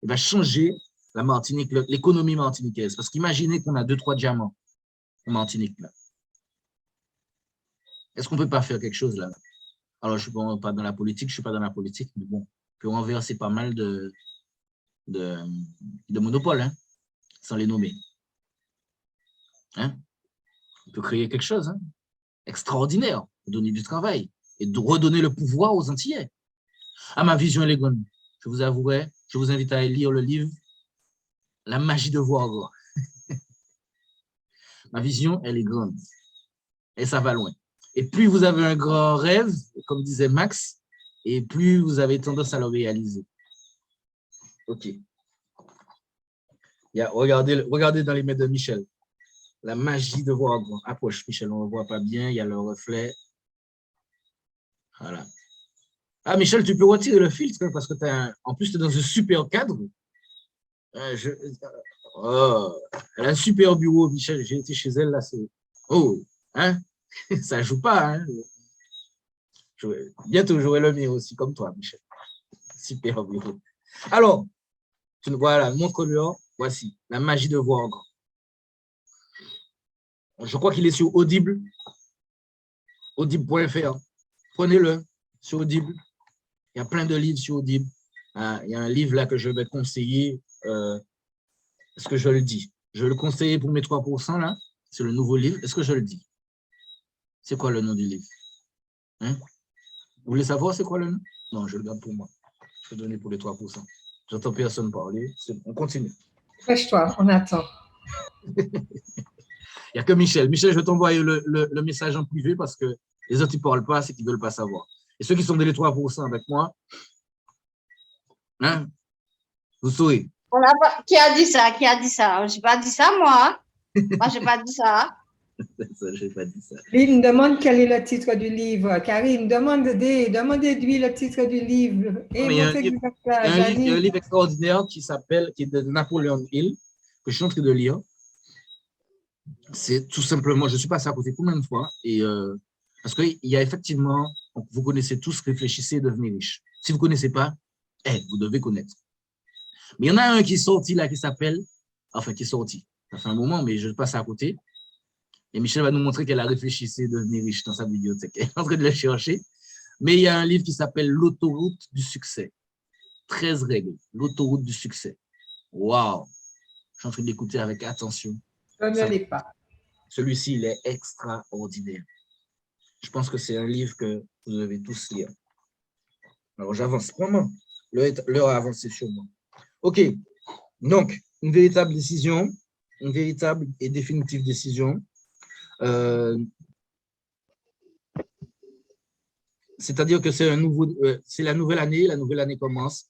Il va changer la Martinique, l'économie martiniquaise. Parce qu'imaginez qu'on a 2-3 diamants en Martinique. Est-ce qu'on ne peut pas faire quelque chose là? Alors, je ne suis pas dans la politique, mais bon, on peut renverser pas mal de monopoles, hein, sans les nommer. Hein? On peut créer quelque chose extraordinaire, donner du travail et de redonner le pouvoir aux Antillais. Ma vision, elle est grande. Je vous avouerai, je vous invite à lire le livre « La magie de voir grand ». Ma vision, elle est grande et ça va loin. Et plus vous avez un grand rêve, comme disait Max, et plus vous avez tendance à le réaliser. OK. Regardez dans les mains de Michel. La magie de voir grand. Approche, Michel, on ne voit pas bien, il y a le reflet. Voilà. Michel, tu peux retirer le filtre parce que en plus, tu es dans un super cadre. Elle a un super bureau, Michel. J'ai été chez elle, là. Oh, hein? Ça ne joue pas, hein? Bientôt, j'aurai le mien aussi, comme toi, Michel. Super bureau. Alors, voilà, montre-le. Voici, la magie de voir grand. Je crois qu'il est sur Audible. Audible.fr. Prenez-le sur Audible. Il y a plein de livres sur Audible. Il y a un livre là que je vais conseiller. Est-ce que je le dis? Je vais le conseiller pour mes 3% là. C'est le nouveau livre. Est-ce que je le dis? C'est quoi le nom du livre? Hein? Vous voulez savoir c'est quoi le nom? Non, je le garde pour moi. Je vais donner pour les 3%. J'entends personne parler. On continue. Dépêche-toi, on attend. Il n'y a que Michel. Michel, je vais t'envoyer le message en privé parce que les autres, ils ne parlent pas, c'est qu'ils ne veulent pas savoir. Et ceux qui sont dans les 3% avec moi, hein, vous saurez. Qui a dit ça? Qui a dit ça? Je n'ai pas dit ça, moi. Moi, je n'ai pas dit ça. Je n'ai pas dit ça. Lynn demande quel est le titre du livre. Karine, demandez-lui le titre du livre. Il y a un livre extraordinaire qui est de Napoléon Hill, que je suis en train de lire. C'est tout simplement, je ne suis passé à côté combien de fois, et parce qu'il y a effectivement, vous connaissez tous, réfléchissez et devenez riche. Si vous ne connaissez pas, vous devez connaître. Mais il y en a un qui est sorti là, qui est sorti. Ça fait un moment, mais je passe à côté. Et Michel va nous montrer qu'elle a réfléchi et devenir riche dans sa bibliothèque. Elle est en train de le chercher. Mais il y a un livre qui s'appelle L'autoroute du succès. 13 règles, l'autoroute du succès. Waouh! Je suis en train d'écouter avec attention. Je ne l'ai pas. Celui-ci, il est extraordinaire. Je pense que c'est un livre que vous devez tous lire. Alors, j'avance. Vraiment, l'heure a avancé sur moi. OK. Donc, une véritable décision, une véritable et définitive décision. C'est-à-dire que c'est la nouvelle année commence.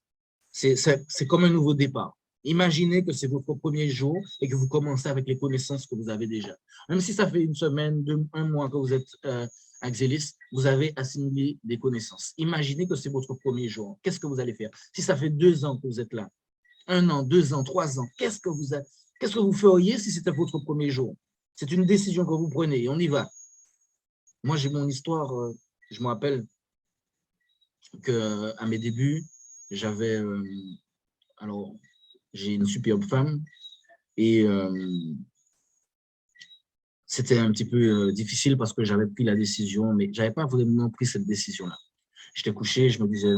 C'est comme un nouveau départ. Imaginez que c'est votre premier jour et que vous commencez avec les connaissances que vous avez déjà. Même si ça fait une semaine, un mois que vous êtes à Xélis, vous avez assimilé des connaissances. Imaginez que c'est votre premier jour. Qu'est-ce que vous allez faire? Si ça fait 2 ans que vous êtes là, 1 an, 2 ans, 3 ans, qu'est-ce que vous feriez si c'était votre premier jour? C'est une décision que vous prenez et on y va. Moi, j'ai mon histoire, je me rappelle qu'à mes débuts, j'avais, alors, j'ai une superbe femme et c'était un petit peu difficile parce que j'avais pris la décision, mais je n'avais pas vraiment pris cette décision-là. J'étais couché, je me disais,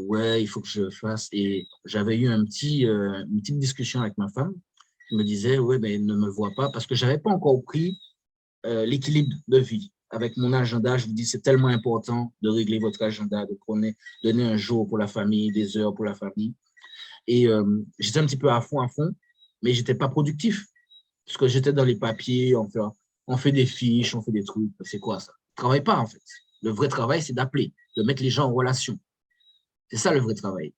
ouais, il faut que je fasse. Et j'avais eu une petite discussion avec ma femme. Je me disais, ouais, mais ne me vois pas parce que je n'avais pas encore pris l'équilibre de vie. Avec mon agenda, je vous dis, c'est tellement important de régler votre agenda, de donner un jour pour la famille, des heures pour la famille. Et j'étais un petit peu à fond, mais je n'étais pas productif. Parce que j'étais dans les papiers, on fait des fiches, on fait des trucs. C'est quoi ça? On ne travaille pas, en fait. Le vrai travail, c'est d'appeler, de mettre les gens en relation. C'est ça le vrai travail.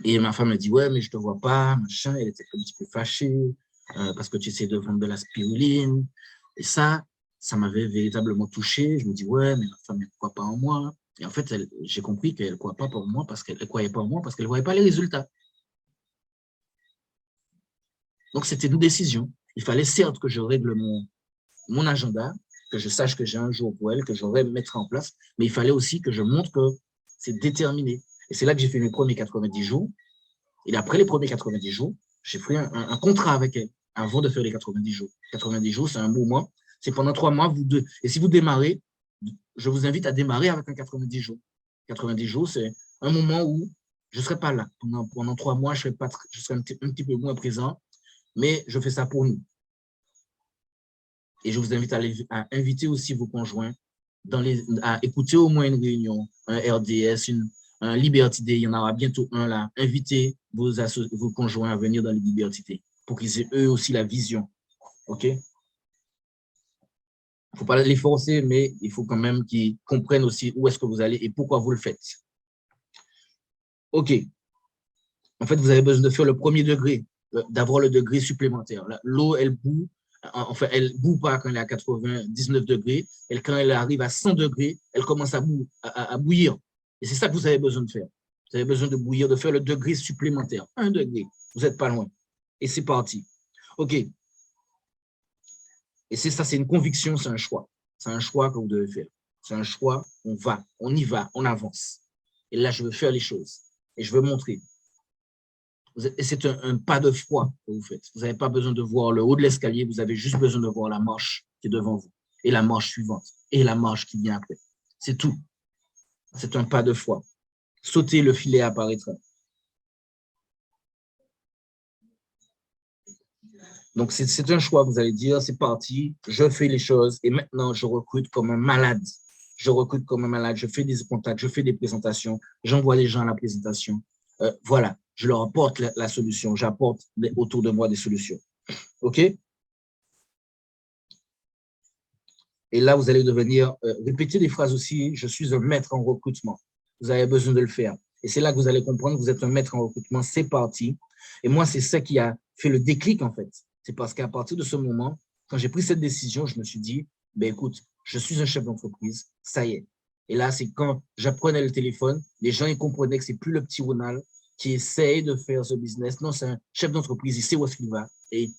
Et ma femme me dit, ouais, mais je ne te vois pas, machin. Elle était un petit peu fâchée parce que tu essaies de vendre de la spiruline. Et ça m'avait véritablement touché. Je me dis, ouais, mais ma femme, elle ne croit pas en moi. Et en fait, j'ai compris qu'elle ne croyait pas en moi parce qu'elle ne croyait pas en moi parce qu'elle ne voyait pas les résultats. Donc, c'était une décision. Il fallait certes que je règle mon agenda, que je sache que j'ai un jour pour elle, que j'aurais mettre en place, mais il fallait aussi que je montre que c'est déterminé. Et c'est là que j'ai fait mes premiers 90 jours. Et après les premiers 90 jours, j'ai pris un contrat avec elle avant de faire les 90 jours. 90 jours, c'est un moment. C'est pendant 3 mois, vous deux. Et si vous démarrez, je vous invite à démarrer avec un 90 jours. 90 jours, c'est un moment où je ne serai pas là. Pendant 3 mois, je serai un petit peu moins présent, mais je fais ça pour nous. Et je vous invite à inviter aussi vos conjoints à écouter au moins une réunion, un RDS, un Liberty Day, il y en aura bientôt un là. Invitez vos conjoints à venir dans les Liberty Day pour qu'ils aient eux aussi la vision. OK? Il ne faut pas les forcer, mais il faut quand même qu'ils comprennent aussi où est-ce que vous allez et pourquoi vous le faites. OK. En fait, vous avez besoin de faire le premier degré, d'avoir le degré supplémentaire. L'eau, elle bout. Enfin, elle ne bout pas quand elle est à 99 degrés. Quand elle arrive à 100 degrés, elle commence à bouillir. Et c'est ça que vous avez besoin de faire. Vous avez besoin de bouillir, de faire le degré supplémentaire. 1 degré. Vous n'êtes pas loin. Et c'est parti. OK. Et c'est ça, c'est une conviction, c'est un choix. C'est un choix que vous devez faire. C'est un choix, on y va, on avance. Et là, je veux faire les choses. Et je veux montrer. Et c'est un pas de foi que vous faites. Vous n'avez pas besoin de voir le haut de l'escalier, vous avez juste besoin de voir la marche qui est devant vous, et la marche suivante, et la marche qui vient après. C'est tout. C'est un pas de foi. Sautez, le filet apparaîtra. Donc, c'est un choix, vous allez dire, c'est parti, je fais les choses, et maintenant, je recrute comme un malade. Je recrute comme un malade, je fais des contacts, je fais des présentations, j'envoie les gens à la présentation. Voilà. Je leur apporte la solution, j'apporte autour de moi des solutions. OK? Et là, vous allez devenir, répéter des phrases aussi, je suis un maître en recrutement. Vous avez besoin de le faire. Et c'est là que vous allez comprendre que vous êtes un maître en recrutement, c'est parti. Et moi, c'est ça qui a fait le déclic, en fait. C'est parce qu'à partir de ce moment, quand j'ai pris cette décision, je me suis dit, ben écoute, je suis un chef d'entreprise, ça y est. Et là, c'est quand j'apprenais le téléphone, les gens ils comprenaient que c'est plus le petit Ronald qui essaye de faire ce business. Non, c'est un chef d'entreprise, il sait où est-ce qu'il va. Et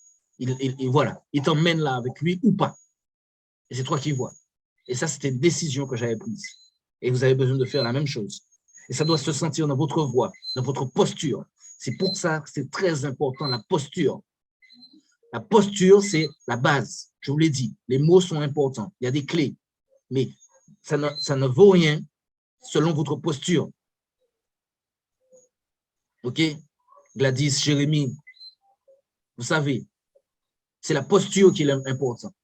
voilà, il t'emmène là avec lui ou pas. Et c'est toi qui vois. Et ça, c'était une décision que j'avais prise. Et vous avez besoin de faire la même chose. Et ça doit se sentir dans votre voix, dans votre posture. C'est pour ça que c'est très important, la posture. La posture, c'est la base. Je vous l'ai dit, les mots sont importants. Il y a des clés. Mais ça ne vaut rien selon votre posture. OK? Gladys, Jérémy, vous savez, c'est la posture qui est importante.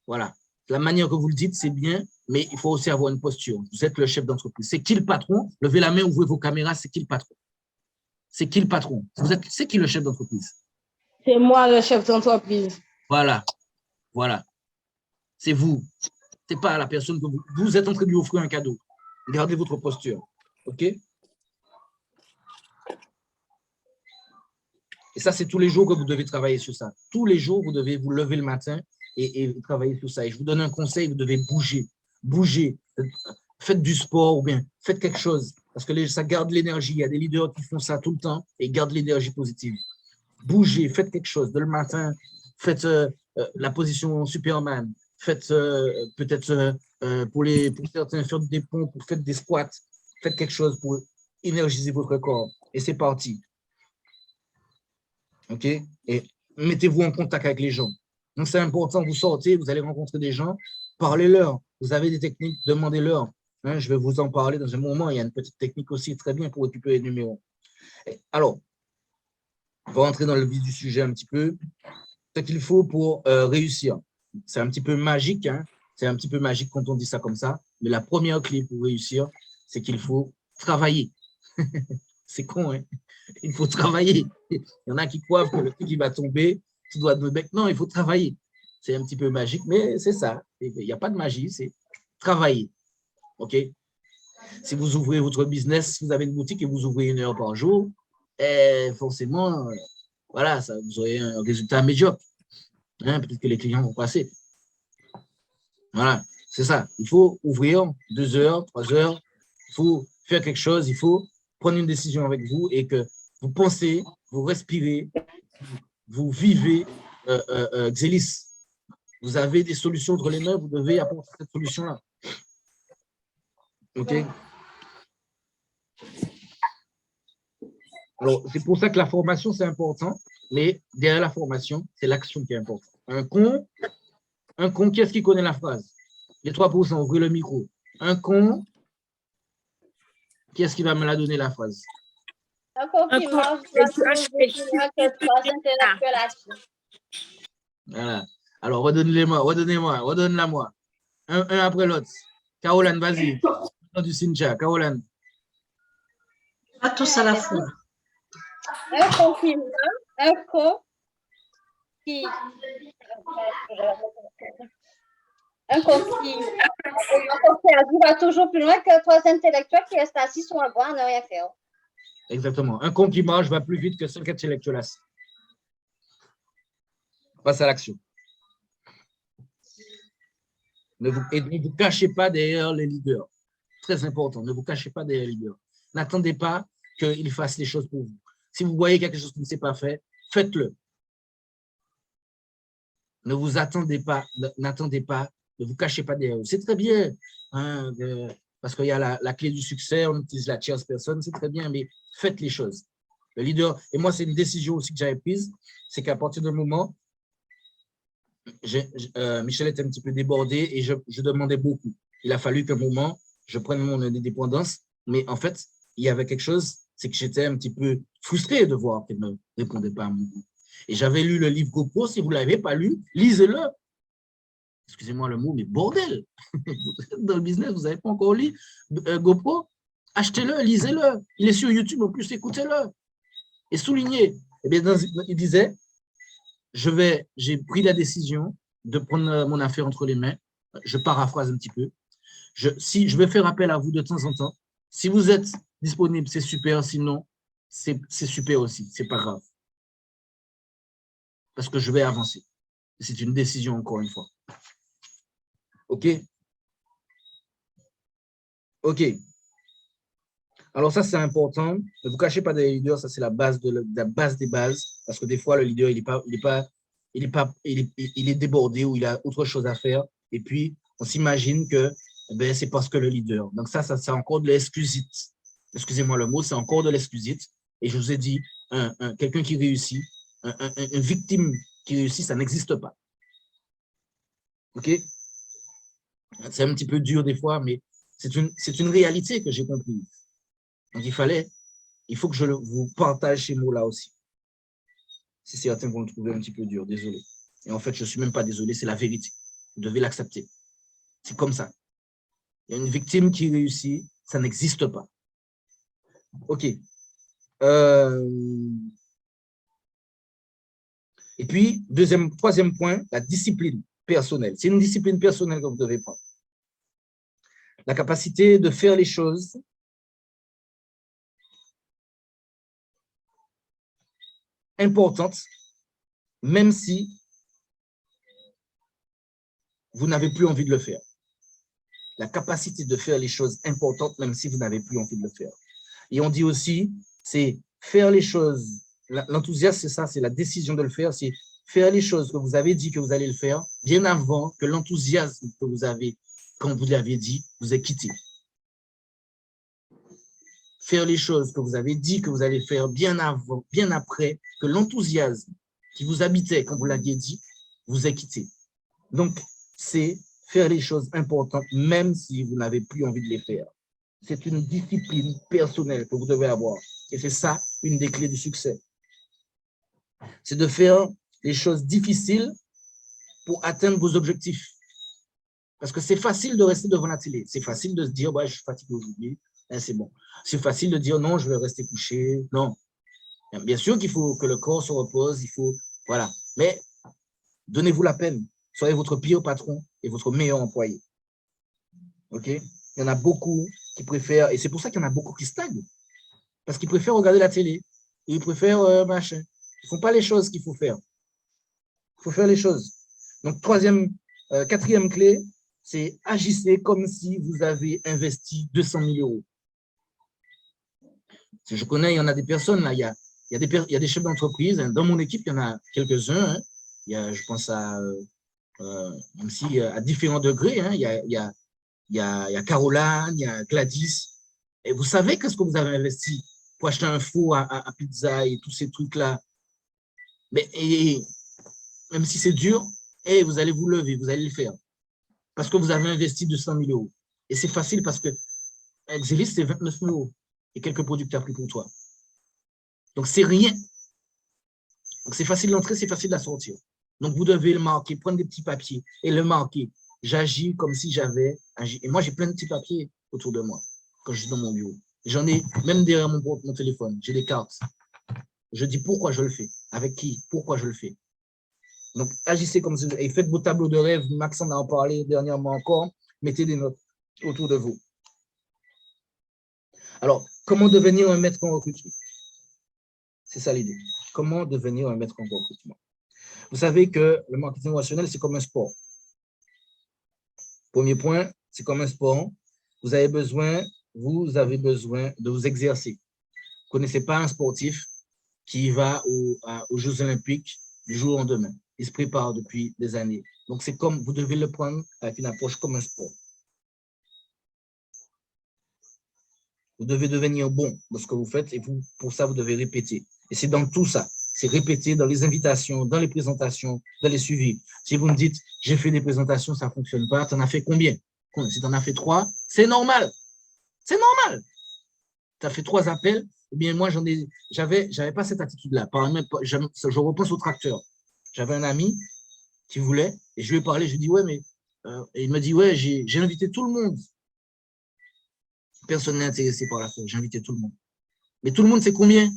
Voilà. La manière que vous le dites, c'est bien, mais il faut aussi avoir une posture. Vous êtes le chef d'entreprise. C'est qui le patron? Levez la main, ouvrez vos caméras, c'est qui le patron? C'est qui le patron? C'est qui le chef d'entreprise? C'est moi le chef d'entreprise. Voilà. Voilà. C'est vous. Ce n'est pas la personne que vous êtes en train de lui offrir un cadeau. Gardez votre posture. OK? Et ça, c'est tous les jours que vous devez travailler sur ça. Tous les jours, vous devez vous lever le matin et travailler sur ça. Et je vous donne un conseil, vous devez bouger. Bougez. Faites du sport ou bien faites quelque chose. Parce que ça garde l'énergie. Il y a des leaders qui font ça tout le temps et gardent l'énergie positive. Bougez, faites quelque chose. Dès le matin, faites la position Superman. Faites peut-être pour certains, faire des pompes, faites des squats. Faites quelque chose pour énergiser votre corps. Et c'est parti. OK? Et mettez-vous en contact avec les gens. Donc, c'est important, vous sortez, vous allez rencontrer des gens, parlez-leur. Vous avez des techniques, demandez-leur. Hein, je vais vous en parler dans un moment. Il y a une petite technique aussi très bien pour récupérer les numéros. Alors, on va rentrer dans le vif du sujet un petit peu. Ce qu'il faut pour réussir. C'est un petit peu magique, hein? C'est un petit peu magique quand on dit ça comme ça. Mais la première clé pour réussir, c'est qu'il faut travailler. C'est con, hein? Il faut travailler. Il y en a qui croient que le truc qui va tomber, tu dois te mettre. Non, il faut travailler. C'est un petit peu magique, mais c'est ça. Il n'y a pas de magie, c'est travailler. OK? Si vous ouvrez votre business, si vous avez une boutique et vous ouvrez 1 heure par jour, forcément, voilà, ça, vous aurez un résultat médiocre. Hein, peut-être que les clients vont passer. Voilà, c'est ça. Il faut ouvrir 2 heures, 3 heures. Il faut faire quelque chose. Il faut prendre une décision avec vous et que vous pensez, vous respirez, vous vivez Xélis. Vous avez des solutions entre les mains, vous devez apporter cette solution-là. OK? Alors, c'est pour ça que la formation, c'est important, mais derrière la formation, c'est l'action qui est importante. Un con, qui est-ce qui connaît la phrase? Les 3%, ouvrez le micro. Un con, qui est-ce qui va me la donner, la phrase? Un compliment, Voilà. Alors, redonnez-la-moi. Un après l'autre. Caroline, vas-y. Du Cynthia, Caroline. Pas tous à la fois. Un compliment, un con qui. Un con qui va toujours plus loin que 3 intellectuels qui restent assis sur un banc à ne rien faire. Exactement. Un con qui marche va plus vite que 5 intellectuels assis. Passe à l'action. Ne vous cachez pas derrière les leaders. Très important, ne vous cachez pas derrière les leaders. N'attendez pas qu'ils fassent les choses pour vous. Si vous voyez quelque chose qui ne s'est pas fait, faites-le. Ne vous attendez pas, n'attendez pas, ne vous cachez pas derrière eux. C'est très bien, hein, parce qu'il y a la clé du succès, on utilise la tierce personne, c'est très bien, mais faites les choses. Le leader, et moi, c'est une décision aussi que j'avais prise, c'est qu'à partir d'un moment, Michel était un petit peu débordé et je demandais beaucoup. Il a fallu qu'à un moment, je prenne mon indépendance, mais en fait, il y avait quelque chose, c'est que j'étais un petit peu frustré de voir qu'il ne répondait pas à mon coup. Et j'avais lu le livre GoPro, si vous ne l'avez pas lu, lisez-le. Excusez-moi le mot, mais bordel, dans le business, vous n'avez pas encore lu GoPro, achetez-le, lisez-le. Il est sur YouTube, en plus, écoutez-le. Et soulignez. Eh bien, il disait, j'ai pris la décision de prendre mon affaire entre les mains. Je paraphrase un petit peu. Si je vais faire appel à vous de temps en temps, si vous êtes disponible, c'est super. Sinon, c'est super aussi. C'est pas grave. Parce que je vais avancer. C'est une décision, encore une fois. OK? OK. Alors ça, c'est important. Ne vous cachez pas des leaders. Ça, c'est la base la base des bases. Parce que des fois, le leader, il est débordé ou il a autre chose à faire. Et puis, on s'imagine que c'est parce que le leader. Donc ça c'est encore de l'excusite. Excusez-moi le mot, c'est encore de l'excusite. Et je vous ai dit, quelqu'un qui réussit, une victime qui réussit, ça n'existe pas. OK? C'est un petit peu dur des fois, mais c'est une réalité que j'ai comprise. Donc, il fallait il faut que je vous partage ces mots-là aussi. Si certains vont le trouver un petit peu dur, désolé. Et en fait, je ne suis même pas désolé, c'est la vérité. Vous devez l'accepter. C'est comme ça. Il y a une victime qui réussit, ça n'existe pas. OK. Et puis, troisième point, la discipline personnelle. C'est une discipline personnelle que vous devez prendre. La capacité de faire les choses importantes, même si vous n'avez plus envie de le faire. La capacité de faire les choses importantes, même si vous n'avez plus envie de le faire. Et on dit aussi, c'est faire les choses. L'enthousiasme, c'est ça, c'est la décision de le faire, c'est faire les choses que vous avez dit que vous allez le faire, bien avant que l'enthousiasme que vous avez, quand vous l'avez dit, vous ait quitté. Faire les choses que vous avez dit que vous allez faire bien avant, bien après que l'enthousiasme qui vous habitait quand vous l'aviez dit, vous ait quitté. Donc, c'est faire les choses importantes, même si vous n'avez plus envie de les faire. C'est une discipline personnelle que vous devez avoir. Et c'est ça, une des clés du succès. C'est de faire les choses difficiles pour atteindre vos objectifs. Parce que c'est facile de rester devant la télé. C'est facile de se dire, ouais, je suis fatigué aujourd'hui, c'est bon. C'est facile de dire, non, je vais rester couché. Non. Bien sûr qu'il faut que le corps se repose, il faut, voilà. Mais donnez-vous la peine. Soyez votre pire patron et votre meilleur employé. OK? Il y en a beaucoup qui préfèrent, et c'est pour ça qu'il y en a beaucoup qui stagnent. Parce qu'ils préfèrent regarder la télé. Et ils préfèrent machin. Ils ne font pas les choses qu'il faut faire. Il faut faire les choses. Donc, quatrième clé, c'est agissez comme si vous avez investi 200 000 euros. Si je connais, il y en a des personnes, là, il y a des chefs d'entreprise. Hein, dans mon équipe, il y en a quelques-uns. Hein, il y a, je pense à, même si à différents degrés, hein, il y a Caroline, il y a Gladys. Et vous savez qu'est-ce que vous avez investi pour acheter un four à pizza et tous ces trucs-là. Mais même si c'est dur, vous allez vous lever, vous allez le faire. Parce que vous avez investi 200 000 euros. Et c'est facile parce que Exelis, c'est 29 000 euros. Et quelques produits que tu as pris pour toi. Donc, c'est rien. Donc, c'est facile d'entrer, c'est facile de la sortir. Donc, vous devez le marquer, prendre des petits papiers et le marquer. J'agis comme si j'avais agi. Et moi, j'ai plein de petits papiers autour de moi quand je suis dans mon bureau. J'en ai même derrière mon téléphone. J'ai des cartes. Je dis pourquoi je le fais. Avec qui? Pourquoi je le fais. Donc, agissez comme si... Et faites vos tableaux de rêve. Max en a parlé dernièrement encore. Mettez des notes autour de vous. Alors, comment devenir un maître en recrutement? C'est ça l'idée. Comment devenir un maître en recrutement? Vous savez que le marketing relationnel, c'est comme un sport. Premier point, c'est comme un sport. Vous avez besoin de vous exercer. Vous ne connaissez pas un sportif qui va aux Jeux Olympiques du jour au lendemain. Il se prépare depuis des années. Donc, c'est comme, vous devez le prendre avec une approche comme un sport. Vous devez devenir bon dans ce que vous faites et pour ça, vous devez répéter. Et c'est dans tout ça. C'est répéter dans les invitations, dans les présentations, dans les suivis. Si vous me dites, j'ai fait des présentations, ça ne fonctionne pas, tu en as fait combien? Si tu en as fait 3, c'est normal. C'est normal. Tu as fait 3 appels, eh bien moi, j'avais pas cette attitude-là. Je repense au tracteur. J'avais un ami qui voulait, et je lui ai parlé, je lui ai dit, ouais, mais et il me dit, ouais, j'ai invité tout le monde. Personne n'est intéressé par l'affaire, j'ai invité tout le monde. Mais tout le monde, c'est combien?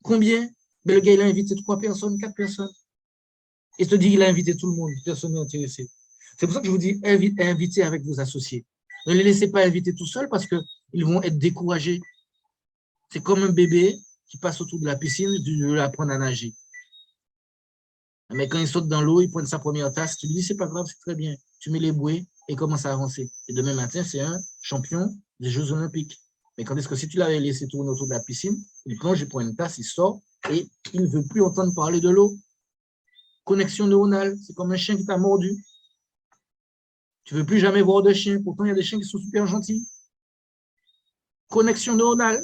Combien? Mais le gars, il a invité 3 personnes, 4 personnes. Il te dit qu'il a invité tout le monde, personne n'est intéressé. C'est pour ça que je vous dis, invitez avec vos associés. Ne les laissez pas inviter tout seuls parce qu'ils vont être découragés. C'est comme un bébé qui passe autour de la piscine, tu veux l'apprendre à nager. Mais quand il saute dans l'eau, il prend sa première tasse, tu lui dis, c'est pas grave, c'est très bien. Tu mets les bouées et commence à avancer. Et demain matin, c'est un champion des Jeux Olympiques. Mais quand est-ce que si tu l'avais laissé tourner autour de la piscine, il plonge, il prend une tasse, il sort et il ne veut plus entendre parler de l'eau. Connexion neuronale, c'est comme un chien qui t'a mordu. Tu ne veux plus jamais voir de chien, pourtant il y a des chiens qui sont super gentils. Connexion neuronale.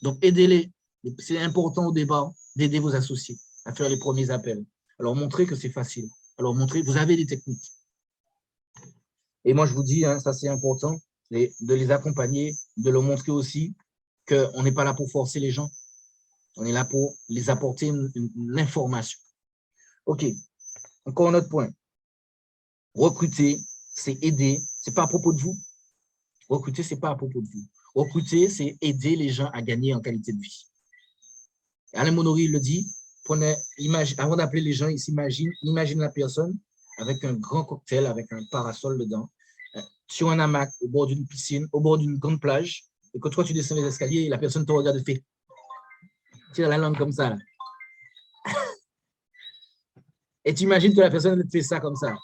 Donc aidez-les. C'est important au départ d'aider vos associés à faire les premiers appels. Alors montrez que c'est facile. Alors montrez, vous avez des techniques. Et moi je vous dis, hein, ça c'est important, de les accompagner, de leur montrer aussi qu'on n'est pas là pour forcer les gens. On est là pour les apporter une information. OK. Encore un autre point. Recruter, c'est aider. Ce n'est pas à propos de vous. Recruter, ce n'est pas à propos de vous. Recruter, c'est aider les gens à gagner en qualité de vie. Alain Monory le dit, avant d'appeler les gens, imagine la personne avec un grand cocktail, avec un parasol dedans, sur un hamac, au bord d'une piscine, au bord d'une grande plage, et que toi, tu descends les escaliers et la personne te regarde et fait, tire la langue comme ça. Là. Et tu imagines que la personne te fait ça comme ça.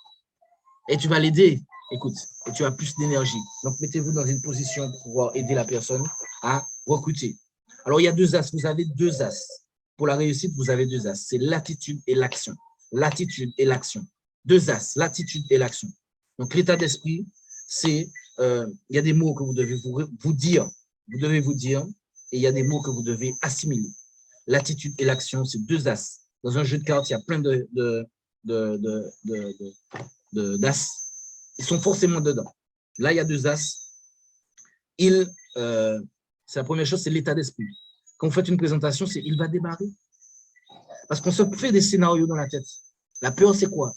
Et tu vas l'aider, écoute, et tu as plus d'énergie. Donc, mettez-vous dans une position pour pouvoir aider la personne à recruter. Alors, il y a 2 as. Vous avez 2 as. Pour la réussite, vous avez 2 as. C'est l'attitude et l'action. L'attitude et l'action. 2 as, l'attitude et l'action. Donc, l'état d'esprit, c'est, il y a des mots que vous devez vous dire. Vous devez vous dire, et il y a des mots que vous devez assimiler. L'attitude et l'action, c'est 2 as. Dans un jeu de cartes, il y a plein d'as. Ils sont forcément dedans. Là, il y a 2 as. C'est la première chose, c'est l'état d'esprit. Quand vous faites une présentation, c'est il va démarrer. Parce qu'on se fait des scénarios dans la tête. La peur, c'est quoi?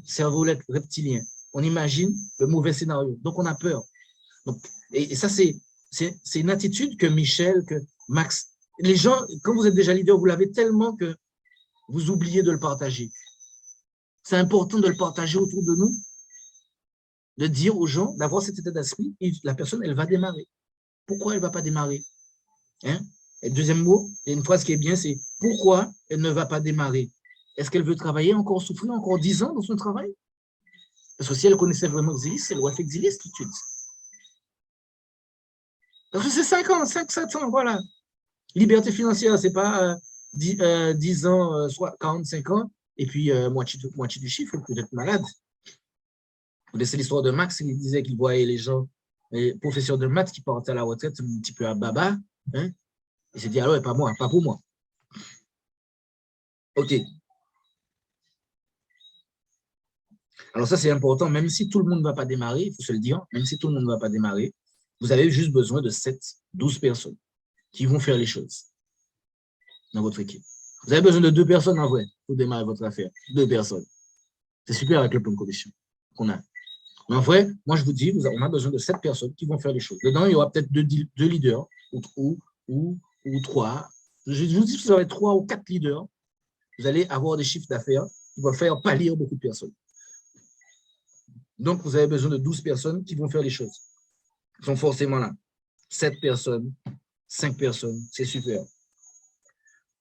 Cerveau reptilien. On imagine le mauvais scénario. Donc, on a peur. Donc, et ça, c'est une attitude que Michel, que Max, les gens, quand vous êtes déjà leader, vous l'avez tellement que vous oubliez de le partager. C'est important de le partager autour de nous, de dire aux gens, d'avoir cet état d'esprit, la personne, elle va démarrer. Pourquoi elle ne va pas démarrer? Hein? Et le deuxième mot, il y a une phrase qui est bien, c'est pourquoi elle ne va pas démarrer? Est-ce qu'elle veut travailler encore, souffrir encore 10 ans dans son travail? Parce que si elle connaissait vraiment Xilis, elle aurait fait Xilis tout de suite. Parce que c'est 5 ans, 7 ans, voilà. Liberté financière, ce n'est pas 10 ans, soit 45 ans, et puis moitié du chiffre, vous êtes malade. Vous laissez l'histoire de Max, il disait qu'il voyait les gens, les professeurs de maths qui partaient à la retraite un petit peu à baba. Hein? Il s'est dit, alors, pas moi, pas pour moi. OK. Alors ça, c'est important, même si tout le monde ne va pas démarrer, il faut se le dire, même si tout le monde ne va pas démarrer, vous avez juste besoin de 7, 12 personnes qui vont faire les choses dans votre équipe. Vous avez besoin de 2 personnes en vrai pour démarrer votre affaire. 2 personnes. C'est super avec le plan de commission qu'on a. Mais en vrai, moi, je vous dis, on a besoin de 7 personnes qui vont faire les choses. Dedans, il y aura peut-être 2 leaders ou 3. Je vous dis, si vous aurez 3 ou 4 leaders, vous allez avoir des chiffres d'affaires qui vont faire pâlir beaucoup de personnes. Donc, vous avez besoin de 12 personnes qui vont faire les choses. Ils sont forcément là. 7 personnes, 5 personnes, c'est super.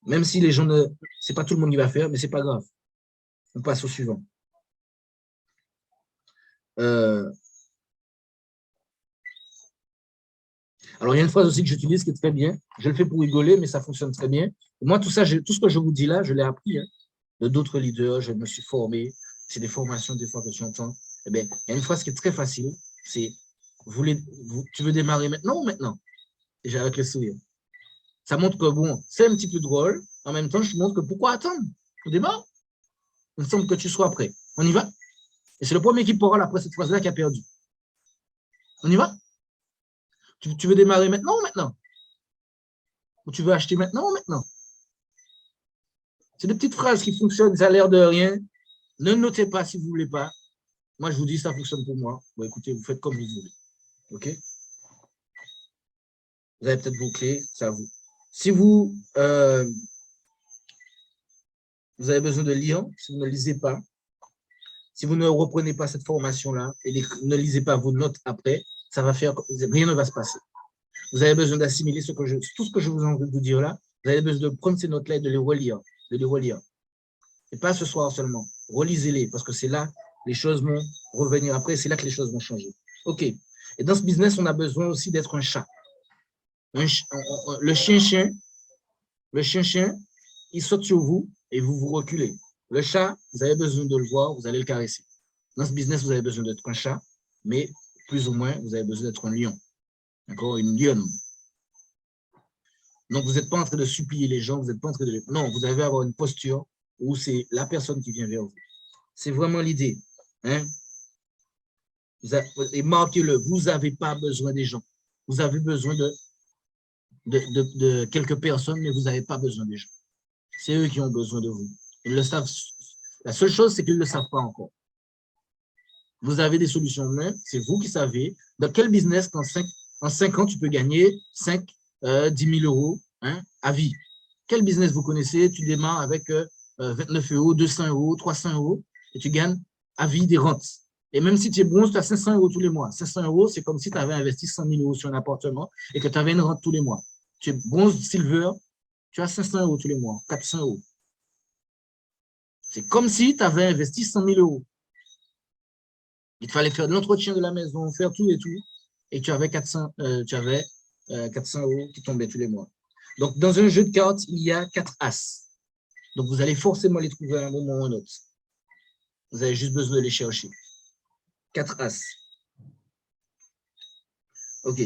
Même si les gens ne... Ce n'est pas tout le monde qui va faire, mais ce n'est pas grave. On passe au suivant. Alors, il y a une phrase aussi que j'utilise qui est très bien. Je le fais pour rigoler, mais ça fonctionne très bien. Moi, tout ça, tout ce que je vous dis là, je l'ai appris de d'autres leaders. Je me suis formé. C'est des formations, des fois, que j'entends. Eh bien, il y a une phrase qui est très facile. C'est, tu veux démarrer maintenant ou maintenant? Déjà avec le sourire. Ça montre que, bon, c'est un petit peu drôle. En même temps, je te montre que pourquoi attendre? On démarre. Il me semble que tu sois prêt. On y va? Et c'est le premier qui parle après cette phrase-là qui a perdu. On y va? Tu veux démarrer maintenant ou maintenant? Ou tu veux acheter maintenant ou maintenant? C'est des petites phrases qui fonctionnent, ça a l'air de rien. Ne notez pas si vous ne voulez pas. Moi, je vous dis, ça fonctionne pour moi. Bon, écoutez, vous faites comme vous voulez. OK? Vous avez peut-être vos clés, c'est à vous. Si vous avez besoin de lire, si vous ne lisez pas, si vous ne reprenez pas cette formation-là et ne lisez pas vos notes après, ça va faire, rien ne va se passer. Vous avez besoin d'assimiler tout ce que je vous ai envie de vous dire là. Vous avez besoin de prendre ces notes-là et de les relire. Et pas ce soir seulement. Relisez-les parce que c'est là les choses vont revenir après. C'est là que les choses vont changer. OK. Et dans ce business, on a besoin aussi d'être un chat. Le chien-chien, il saute sur vous et vous vous reculez. Le chat, vous avez besoin de le voir, vous allez le caresser. Dans ce business, vous avez besoin d'être un chat, mais plus ou moins, vous avez besoin d'être un lion. D'accord? Une lionne. Donc, vous n'êtes pas en train de supplier les gens, vous n'êtes pas en train de... Non, vous devez avoir une posture où c'est la personne qui vient vers vous. C'est vraiment l'idée. Hein? Et marquez-le, vous n'avez pas besoin des gens. Vous avez besoin de de quelques personnes, mais vous n'avez pas besoin des gens. C'est eux qui ont besoin de vous. Ils le savent. La seule chose, c'est qu'ils ne le savent pas encore. Vous avez des solutions, mais c'est vous qui savez dans quel business, en 5 ans, tu peux gagner 5, 10 000 euros à vie. Quel business vous connaissez? Tu démarres avec 29 euros, 200 euros, 300 euros et tu gagnes à vie des rentes. Et même si tu es bronze, tu as 500 euros tous les mois. 500 euros, c'est comme si tu avais investi 100 000 euros sur un appartement et que tu avais une rente tous les mois. Tu es bronze, silver, tu as 500 euros tous les mois, 400 euros. C'est comme si tu avais investi 100 000 euros. Il te fallait faire de l'entretien de la maison, faire tout et tout, et tu avais 400 euros qui tombaient tous les mois. Donc, dans un jeu de cartes, il y a 4 as. Donc, vous allez forcément les trouver à un moment ou à un autre. Vous avez juste besoin de les chercher. 4 as. OK.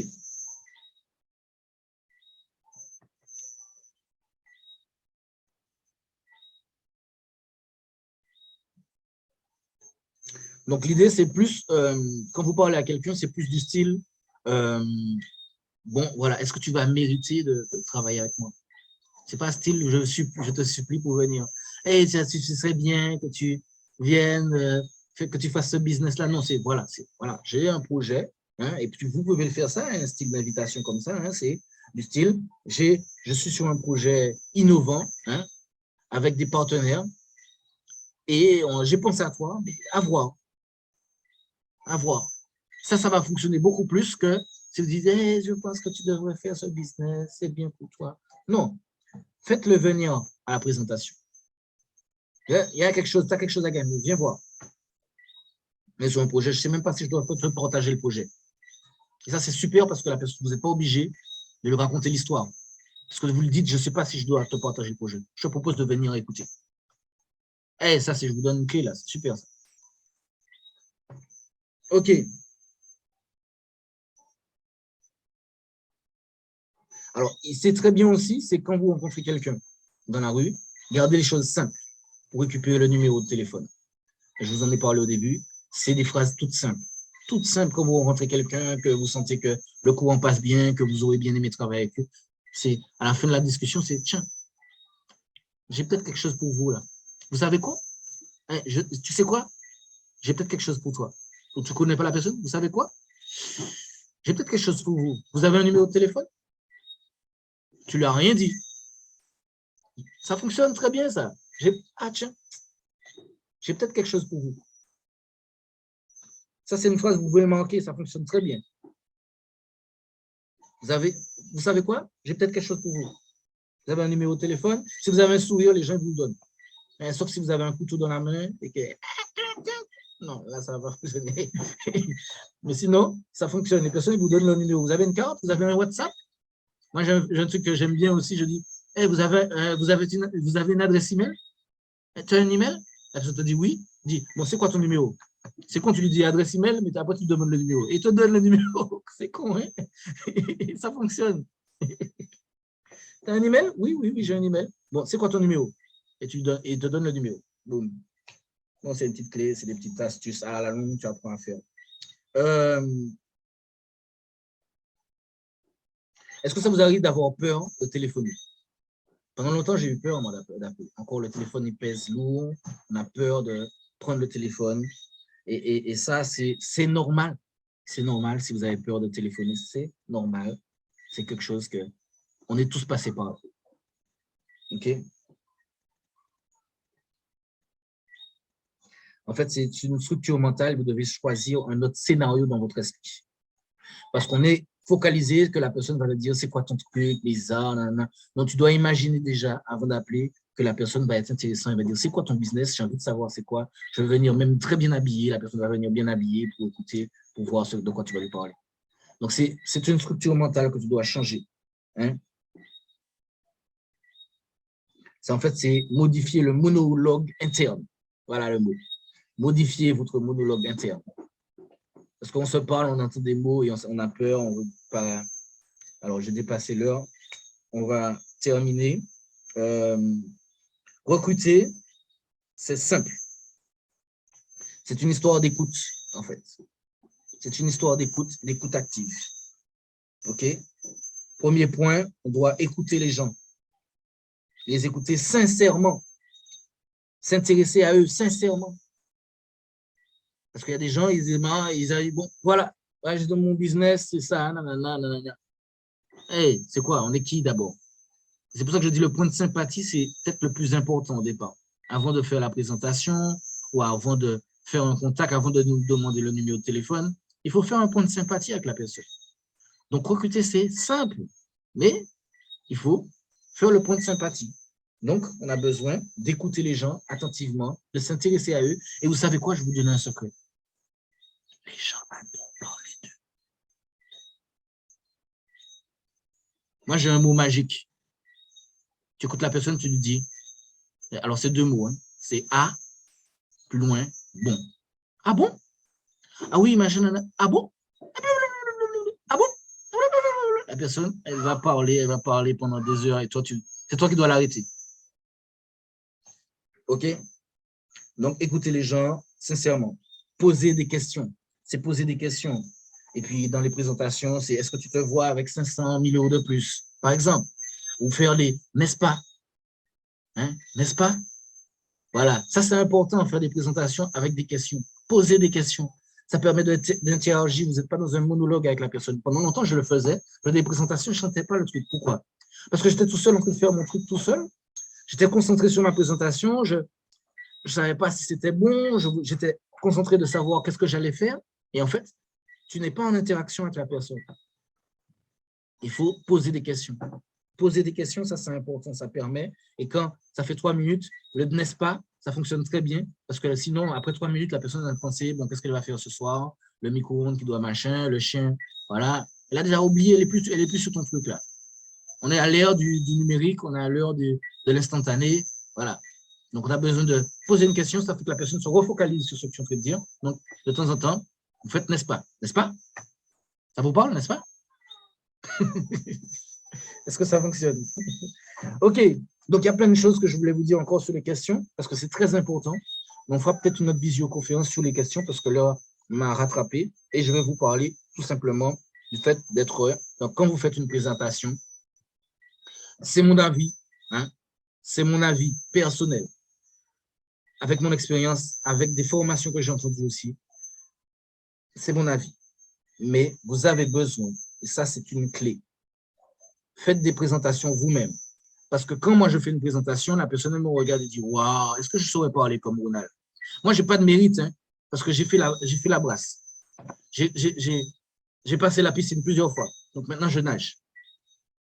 Donc, l'idée, c'est plus, quand vous parlez à quelqu'un, c'est plus du style, bon, voilà, est-ce que tu vas mériter de travailler avec moi? C'est pas style, je te supplie pour venir. Hey, ce serait bien que tu viennes, que tu fasses ce business-là. Non, voilà, j'ai un projet, et puis vous pouvez le faire ça, un style d'invitation comme ça, c'est du style, je suis sur un projet innovant, avec des partenaires, et j'ai pensé à toi, mais à voir. À voir. Ça va fonctionner beaucoup plus que si vous dites, hey, je pense que tu devrais faire ce business, c'est bien pour toi. Non, faites-le venir à la présentation. Il y a quelque chose, tu as quelque chose à gagner, viens voir. Mais sur un projet, je ne sais même pas si je dois te partager le projet. Et ça, c'est super parce que la personne, vous n'êtes pas obligé de lui raconter l'histoire. Parce que vous lui dites, je ne sais pas si je dois te partager le projet. Je te propose de venir écouter. Eh, ça, je vous donne une clé là, c'est super ça. OK. Alors, c'est très bien aussi, c'est quand vous rencontrez quelqu'un dans la rue, gardez les choses simples pour récupérer le numéro de téléphone. Je vous en ai parlé au début, c'est des phrases toutes simples. Toutes simples quand vous rencontrez quelqu'un, que vous sentez que le courant passe bien, que vous aurez bien aimé travailler avec eux. C'est à la fin de la discussion, c'est tiens, j'ai peut-être quelque chose pour vous là. Vous savez quoi? Tu sais quoi? J'ai peut-être quelque chose pour toi. Tu ne connais pas la personne? Vous savez quoi? J'ai peut-être quelque chose pour vous. Vous avez un numéro de téléphone? Tu ne lui as rien dit. Ça fonctionne très bien, ça. Tiens, j'ai peut-être quelque chose pour vous. Ça, c'est une phrase que vous pouvez manquer, ça fonctionne très bien. Vous savez quoi? J'ai peut-être quelque chose pour vous. Vous avez un numéro de téléphone. Si vous avez un sourire, les gens vous le donnent. Sauf si vous avez un couteau dans la main et que... Non, là, ça ne va pas fonctionner. Mais sinon, ça fonctionne. Les personnes vous donnent le numéro. Vous avez une carte? Vous avez un WhatsApp? Moi, j'ai un truc que j'aime bien aussi. Je dis, hey, vous avez une adresse email? Tu as un email? La personne te dit oui. Dis, bon, c'est quoi ton numéro? C'est con, tu lui dis adresse email, mais après, tu te demandes le numéro. Et il te donne le numéro. C'est con, hein? Ça fonctionne. Tu as un email? Oui, j'ai un email. Bon, c'est quoi ton numéro? Et il te donne le numéro. Boum. Bon, c'est une petite clé, c'est des petites astuces. À la longue, tu apprends à faire. Est-ce que ça vous arrive d'avoir peur de téléphoner? Pendant longtemps, j'ai eu peur, moi, d'appeler. Encore, le téléphone, il pèse lourd. On a peur de prendre le téléphone. Et ça, c'est normal. C'est normal si vous avez peur de téléphoner. C'est normal. C'est quelque chose que on est tous passés par là. OK? En fait, c'est une structure mentale. Vous devez choisir un autre scénario dans votre esprit. Parce qu'on est focalisé que la personne va te dire c'est quoi ton truc, bizarre, nanana. Donc, tu dois imaginer déjà, avant d'appeler, que la personne va être intéressante. Elle va dire c'est quoi ton business? J'ai envie de savoir c'est quoi. Je vais venir même très bien habillé. La personne va venir bien habillée pour écouter, pour voir de quoi tu vas lui parler. Donc, c'est une structure mentale que tu dois changer. Hein? En fait, c'est modifier le monologue interne. Voilà le mot. Modifier votre monologue interne. Parce qu'on se parle, on entend des mots et on a peur, on ne veut pas. Alors, j'ai dépassé l'heure. On va terminer. Recruter, c'est simple. C'est une histoire d'écoute, en fait. C'est une histoire d'écoute active. OK? Premier point, on doit écouter les gens. Les écouter sincèrement. S'intéresser à eux sincèrement. Parce qu'il y a des gens, ils arrivent, bon, voilà, ouais, j'ai dans mon business, c'est ça, nanana, nanana. Hey, c'est quoi? On est qui d'abord? C'est pour ça que je dis le point de sympathie, c'est peut-être le plus important au départ. Avant de faire la présentation ou avant de faire un contact, avant de nous demander le numéro de téléphone, il faut faire un point de sympathie avec la personne. Donc, recruter, c'est simple, mais il faut faire le point de sympathie. Donc, on a besoin d'écouter les gens attentivement, de s'intéresser à eux. Et vous savez quoi? Je vais vous donner un secret. Les gens adorent parler d'eux. Moi, j'ai un mot magique. Tu écoutes la personne, tu lui dis. Alors, c'est deux mots. Hein. C'est A, plus loin, bon. Ah bon? Ah oui, machin, ah bon? Ah bon? La personne, elle va parler pendant des heures et toi, c'est toi qui dois l'arrêter. OK? Donc, écoutez les gens sincèrement. Poser des questions. C'est poser des questions. Et puis, dans les présentations, c'est est-ce que tu te vois avec 500 000 euros de plus, par exemple? Ou faire des n'est-ce pas? Hein? N'est-ce pas? Voilà. Ça, c'est important, faire des présentations avec des questions. Poser des questions. Ça permet d'interagir. Vous n'êtes pas dans un monologue avec la personne. Pendant longtemps, je le faisais. Je faisais des présentations, je ne chantais pas le truc. Pourquoi? Parce que j'étais tout seul en train de faire mon truc tout seul. J'étais concentré sur ma présentation. Je ne savais pas si c'était bon. J'étais concentré de savoir qu'est-ce que j'allais faire. Et en fait, tu n'es pas en interaction avec la personne. Il faut poser des questions. Poser des questions, ça, c'est important. Ça permet. Et quand ça fait 3 minutes, le n'est-ce pas, ça fonctionne très bien. Parce que sinon, après 3 minutes, la personne va penser, bon, qu'est-ce qu'elle va faire ce soir? Le micro-ondes qui doit machin, le chien. Voilà. Elle a déjà oublié, elle est plus sur ton truc là. On est à l'ère du numérique, on est à l'heure de l'instantané. Voilà. Donc, on a besoin de poser une question, ça fait que la personne se refocalise sur ce que tu es en train de dire. Donc, de temps en temps, vous faites n'est-ce pas? N'est-ce pas? Ça vous parle, n'est-ce pas? Est-ce que ça fonctionne? OK. Donc, il y a plein de choses que je voulais vous dire encore sur les questions, parce que c'est très important. On fera peut-être une autre visioconférence sur les questions, parce que l'heure m'a rattrapé. Et je vais vous parler tout simplement du fait d'être... Donc, quand vous faites une présentation, c'est mon avis, hein? C'est mon avis personnel, avec mon expérience, avec des formations que j'ai entendues aussi. C'est mon avis. Mais vous avez besoin, et ça, c'est une clé. Faites des présentations vous-même. Parce que quand moi, je fais une présentation, la personne me regarde et dit « Waouh, est-ce que je saurais parler comme Ronald ?» Moi, je n'ai pas de mérite, hein, parce que j'ai fait la brasse. J'ai passé la piscine plusieurs fois. Donc maintenant, je nage.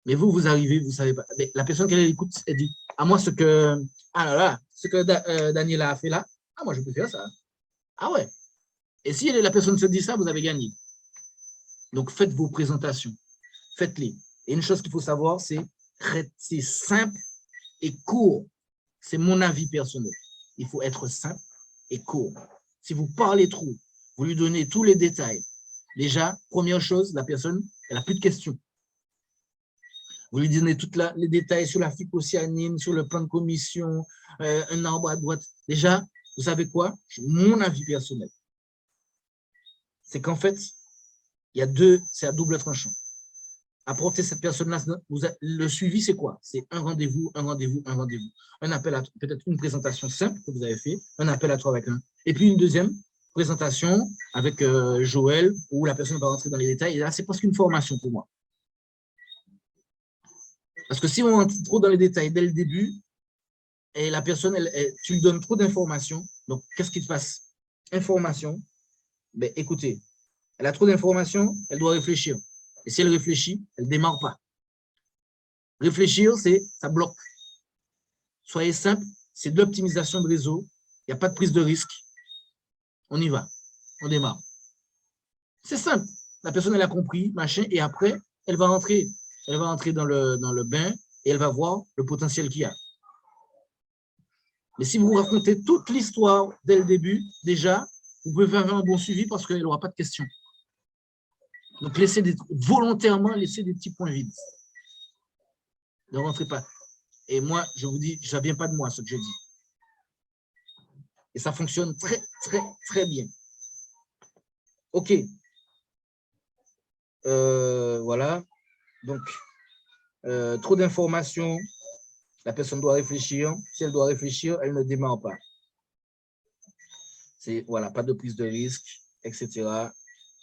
Mais vous arrivez, vous ne savez pas. Mais la personne qui écoute, elle dit « Ah, moi, ce que Daniela a fait là, ah, moi, je peux faire ça. » Ah ouais. Et si la personne se dit ça, vous avez gagné. Donc, faites vos présentations. Faites-les. Et une chose qu'il faut savoir, c'est simple et court. C'est mon avis personnel. Il faut être simple et court. Si vous parlez trop, vous lui donnez tous les détails. Déjà, première chose, la personne, elle n'a plus de questions. Vous lui donnez tous les détails sur la phycocyanine, sur le plan de commission, un arbre à droite. Déjà, vous savez quoi? Mon avis personnel, c'est qu'en fait, c'est à double tranchant. Apporter cette personne-là, le suivi, c'est quoi? C'est un rendez-vous, un rendez-vous, un rendez-vous. Un appel à peut-être une présentation simple que vous avez fait, un appel à 3 avec un. Et puis une deuxième présentation avec Joël, où la personne va rentrer dans les détails. Et là, c'est presque une formation pour moi. Parce que si on rentre trop dans les détails dès le début, et la personne, tu lui donnes trop d'informations, donc qu'est-ce qui se passe? Information, ben, écoutez, elle a trop d'informations, elle doit réfléchir. Et si elle réfléchit, elle ne démarre pas. Réfléchir, ça bloque. Soyez simple, c'est de l'optimisation de réseau. Il n'y a pas de prise de risque. On y va. On démarre. C'est simple. La personne, elle a compris, machin, et après, elle va entrer dans le bain et elle va voir le potentiel qu'il y a. Mais si vous racontez toute l'histoire dès le début, déjà, vous pouvez faire un bon suivi parce qu'elle n'aura pas de questions. Donc, volontairement, laissez des petits points vides. Ne rentrez pas. Et moi, je vous dis, ça ne vient pas de moi, ce que je dis. Et ça fonctionne très, très, très bien. OK. Voilà. Donc, trop d'informations, la personne doit réfléchir. Si elle doit réfléchir, elle ne démarre pas. C'est, voilà, pas de prise de risque, etc.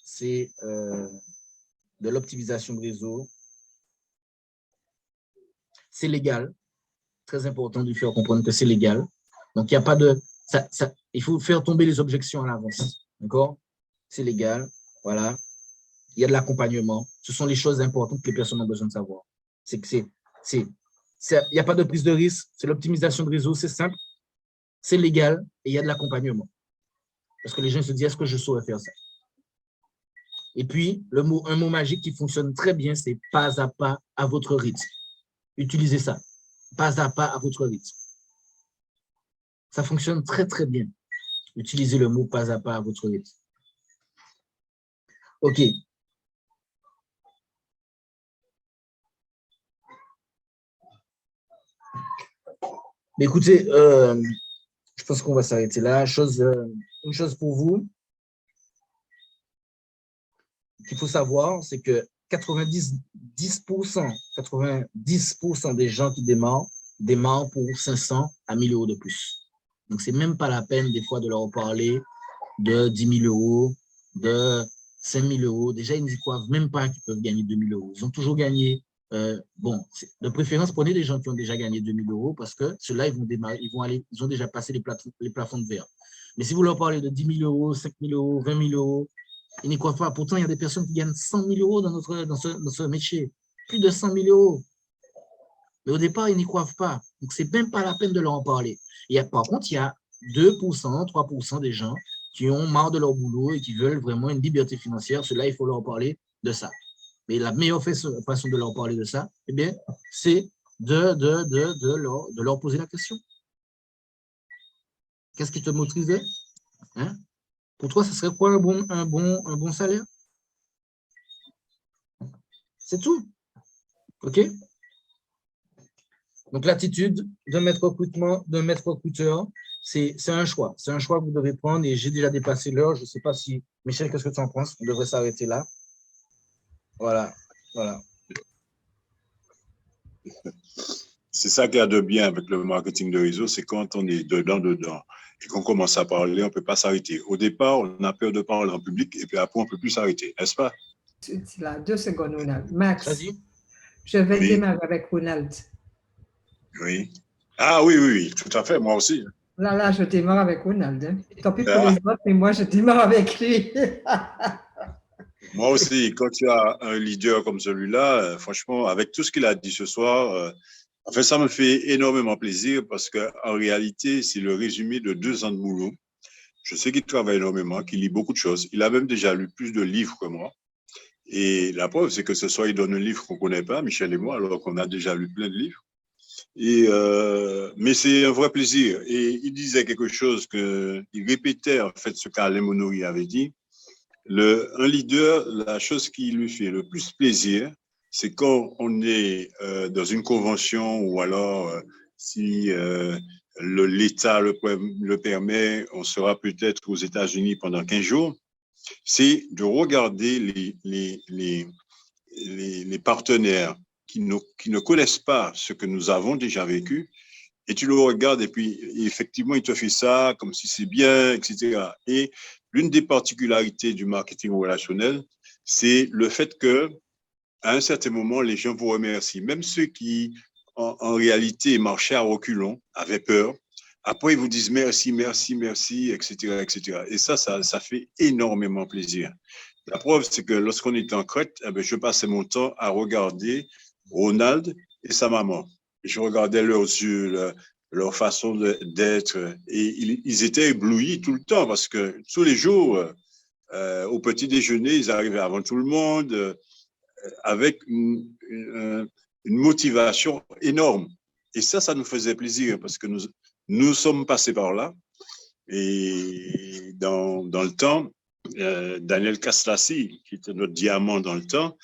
C'est de l'optimisation de réseau. C'est légal. Très important de lui faire comprendre que c'est légal. Donc, il n'y a pas de... il faut faire tomber les objections à l'avance. D'accord? C'est légal. Voilà. Il y a de l'accompagnement. Ce sont les choses importantes que les personnes ont besoin de savoir. Il n'y a pas de prise de risque. C'est l'optimisation de réseau. C'est simple. C'est légal. Et il y a de l'accompagnement. Parce que les gens se disent, est-ce que je saurais faire ça? Et puis, un mot magique qui fonctionne très bien, c'est pas à votre rythme. Utilisez ça. Pas à votre rythme. Ça fonctionne très, très bien. Utilisez le mot pas à votre rythme. OK. Mais écoutez, je pense qu'on va s'arrêter là. Une chose pour vous qu'il faut savoir, c'est que 90% des gens qui démarrent pour 500 à 1000 euros de plus. Donc, ce n'est même pas la peine des fois de leur parler de 10 000 euros, de 5 000 euros. Déjà, ils ne croient même pas qu'ils peuvent gagner 2 000 euros. Ils ont toujours gagné. De préférence, prenez des gens qui ont déjà gagné 2 000 euros parce que ceux-là, ils ont déjà passé les plafonds de verre. Mais si vous leur parlez de 10 000 euros, 5 000 euros, 20 000 euros, ils n'y croient pas. Pourtant, il y a des personnes qui gagnent 100 000 euros dans ce métier. Plus de 100 000 euros. Mais au départ, ils n'y croient pas. Donc, ce n'est même pas la peine de leur en parler. Par contre, il y a 2%, 3% des gens qui ont marre de leur boulot et qui veulent vraiment une liberté financière. Ceux-là, il faut leur parler de ça. Mais la meilleure façon de leur parler de ça, eh bien, c'est de leur poser la question. Qu'est-ce qui te motiverait? Hein? Pour toi, ce serait quoi un bon salaire? C'est tout. OK? Donc, l'attitude d'un maître recruteur, c'est un choix. C'est un choix que vous devez prendre et j'ai déjà dépassé l'heure. Je ne sais pas si... Michel, qu'est-ce que tu en penses? On devrait s'arrêter là. Voilà. C'est ça qu'il y a de bien avec le marketing de réseau, c'est quand on est dedans et qu'on commence à parler, on ne peut pas s'arrêter. Au départ, on a peur de parler en public et puis après, on ne peut plus s'arrêter, n'est-ce pas? Là, 2 secondes, Ronald. Max, Vas-y. je vais démarrer avec Ronald. Oui. Ah oui, tout à fait, moi aussi. Là, je démarre avec Ronald. Hein. Tant pis pour les autres, mais moi, je démarre avec lui. Moi aussi, quand tu as un leader comme celui-là, franchement, avec tout ce qu'il a dit ce soir, ça me fait énormément plaisir parce qu'en réalité, c'est le résumé de 2 ans de boulot. Je sais qu'il travaille énormément, qu'il lit beaucoup de choses. Il a même déjà lu plus de livres que moi. Et la preuve, c'est que ce soir, il donne un livre qu'on ne connaît pas, Michel et moi, alors qu'on a déjà lu plein de livres. Mais c'est un vrai plaisir. Et il disait quelque chose il répétait en fait ce qu'Alain Monory avait dit. Un leader, la chose qui lui fait le plus plaisir, c'est quand on est dans une convention ou alors si l'État le permet, on sera peut-être aux États-Unis pendant 15 jours, c'est de regarder les partenaires qui ne connaissent pas ce que nous avons déjà vécu, et tu le regardes et puis effectivement, il te fait ça comme si c'est bien, etc. Et l'une des particularités du marketing relationnel, c'est le fait que à un certain moment, les gens vous remercient. Même ceux qui, en réalité, marchaient à reculons, avaient peur. Après, ils vous disent merci, merci, merci, etc., etc. Et ça fait énormément plaisir. La preuve, c'est que lorsqu'on était en Crète, je passais mon temps à regarder Ronald et sa maman. Je regardais leurs yeux, leur façon d'être, et ils étaient éblouis tout le temps parce que tous les jours, au petit déjeuner, ils arrivaient avant tout le monde, avec une motivation énorme. Et ça nous faisait plaisir parce que nous sommes passés par là. Et dans le temps, Daniel Caslassi, qui était notre diamant dans le temps,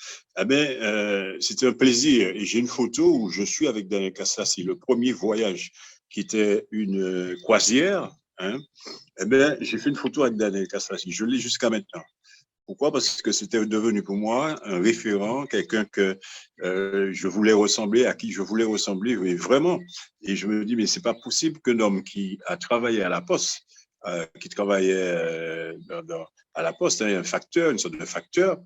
c'était un plaisir. Et j'ai une photo où je suis avec Daniel Caslassi, le premier voyage qui était une croisière. J'ai fait une photo avec Daniel Caslassi. Je l'ai jusqu'à maintenant. Pourquoi? Parce que c'était devenu pour moi un référent, quelqu'un que je voulais ressembler, à qui je voulais ressembler, oui, vraiment. Et je me dis, mais c'est pas possible qu'un homme qui a travaillé à la Poste, qui travaillait à la Poste, hein, un facteur, une sorte de facteur,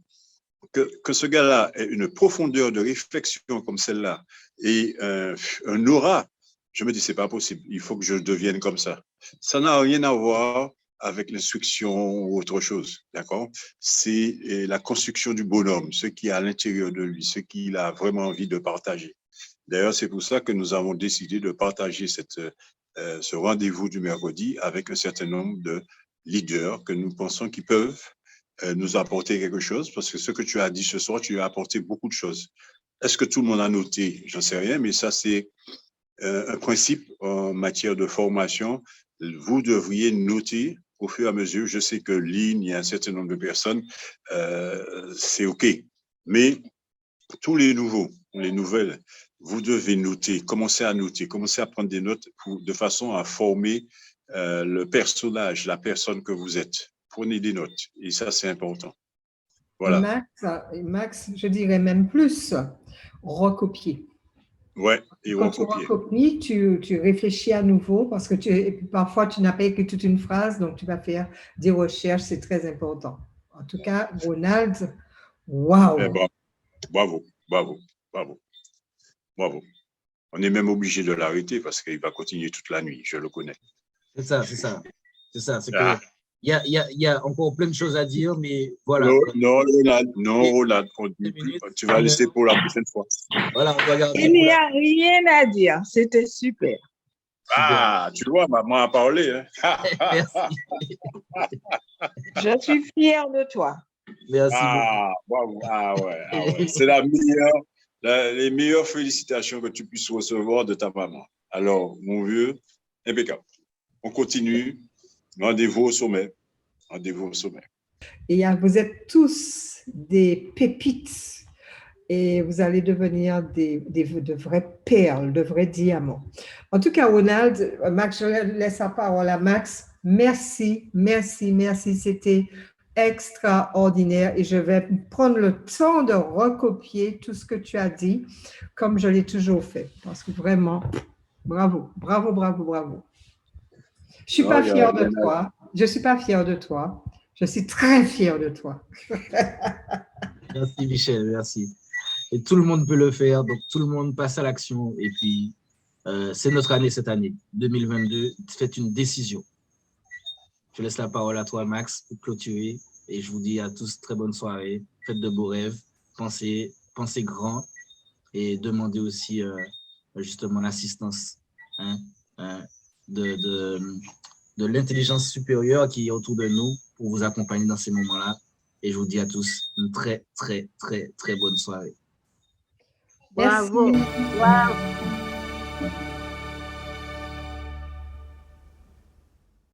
que ce gars-là ait une profondeur de réflexion comme celle-là et un aura, je me dis, c'est pas possible, il faut que je devienne comme ça. Ça n'a rien à voir avec l'instruction ou autre chose, d'accord? C'est la construction du bonhomme, ce qui est à l'intérieur de lui, ce qu'il a vraiment envie de partager. D'ailleurs, c'est pour ça que nous avons décidé de partager ce rendez-vous du mercredi avec un certain nombre de leaders que nous pensons qu'ils peuvent nous apporter quelque chose, parce que ce que tu as dit ce soir, tu as apporté beaucoup de choses. Est-ce que tout le monde a noté? J'en sais rien, mais ça, c'est un principe en matière de formation. Vous devriez noter au fur et à mesure. Je sais que Lynn, il y a un certain nombre de personnes, c'est OK. Mais tous les nouveaux, les nouvelles, vous devez noter, commencer à prendre des notes de façon à former le personnage, la personne que vous êtes. Prenez des notes et ça, c'est important. Voilà. Max, je dirais même plus, recopier. Ouais, et Quand tu recopies, tu réfléchis à nouveau parce que parfois tu n'as pas écrit toute une phrase, donc tu vas faire des recherches, c'est très important. En tout cas, Ronald, waouh! Bravo. On est même obligé de l'arrêter parce qu'il va continuer toute la nuit, je le connais. C'est ça. C'est que il y a encore plein de choses à dire, mais voilà. Non, Roland, tu vas laisser pour la prochaine fois. Voilà, on va garder. Il n'y a rien à dire, c'était super. Ah, tu vois, maman a parlé. Hein? Merci. Je suis fière de toi. Merci beaucoup. Ouais. C'est les meilleures félicitations que tu puisses recevoir de ta maman. Alors, mon vieux, impeccable. On continue. Rendez-vous au sommet. Et vous êtes tous des pépites et vous allez devenir de vraies perles, de vrais diamants. En tout cas, Ronald, Max, je laisse la parole à Max. Merci. C'était extraordinaire et je vais prendre le temps de recopier tout ce que tu as dit comme je l'ai toujours fait. Parce que vraiment, bravo. Je suis pas fière de toi. Je suis pas fière de toi. Je suis très fière de toi. Merci, Michel. Merci. Et tout le monde peut le faire. Donc, tout le monde passe à l'action. Et puis, c'est notre année cette année, 2022. Faites une décision. Je laisse la parole à toi, Max, pour clôturer. Et je vous dis à tous très bonne soirée. Faites de beaux rêves. Pensez grand. Et demandez aussi justement l'assistance de l'intelligence supérieure qui est autour de nous pour vous accompagner dans ces moments-là. Et je vous dis à tous une très bonne soirée. Bravo.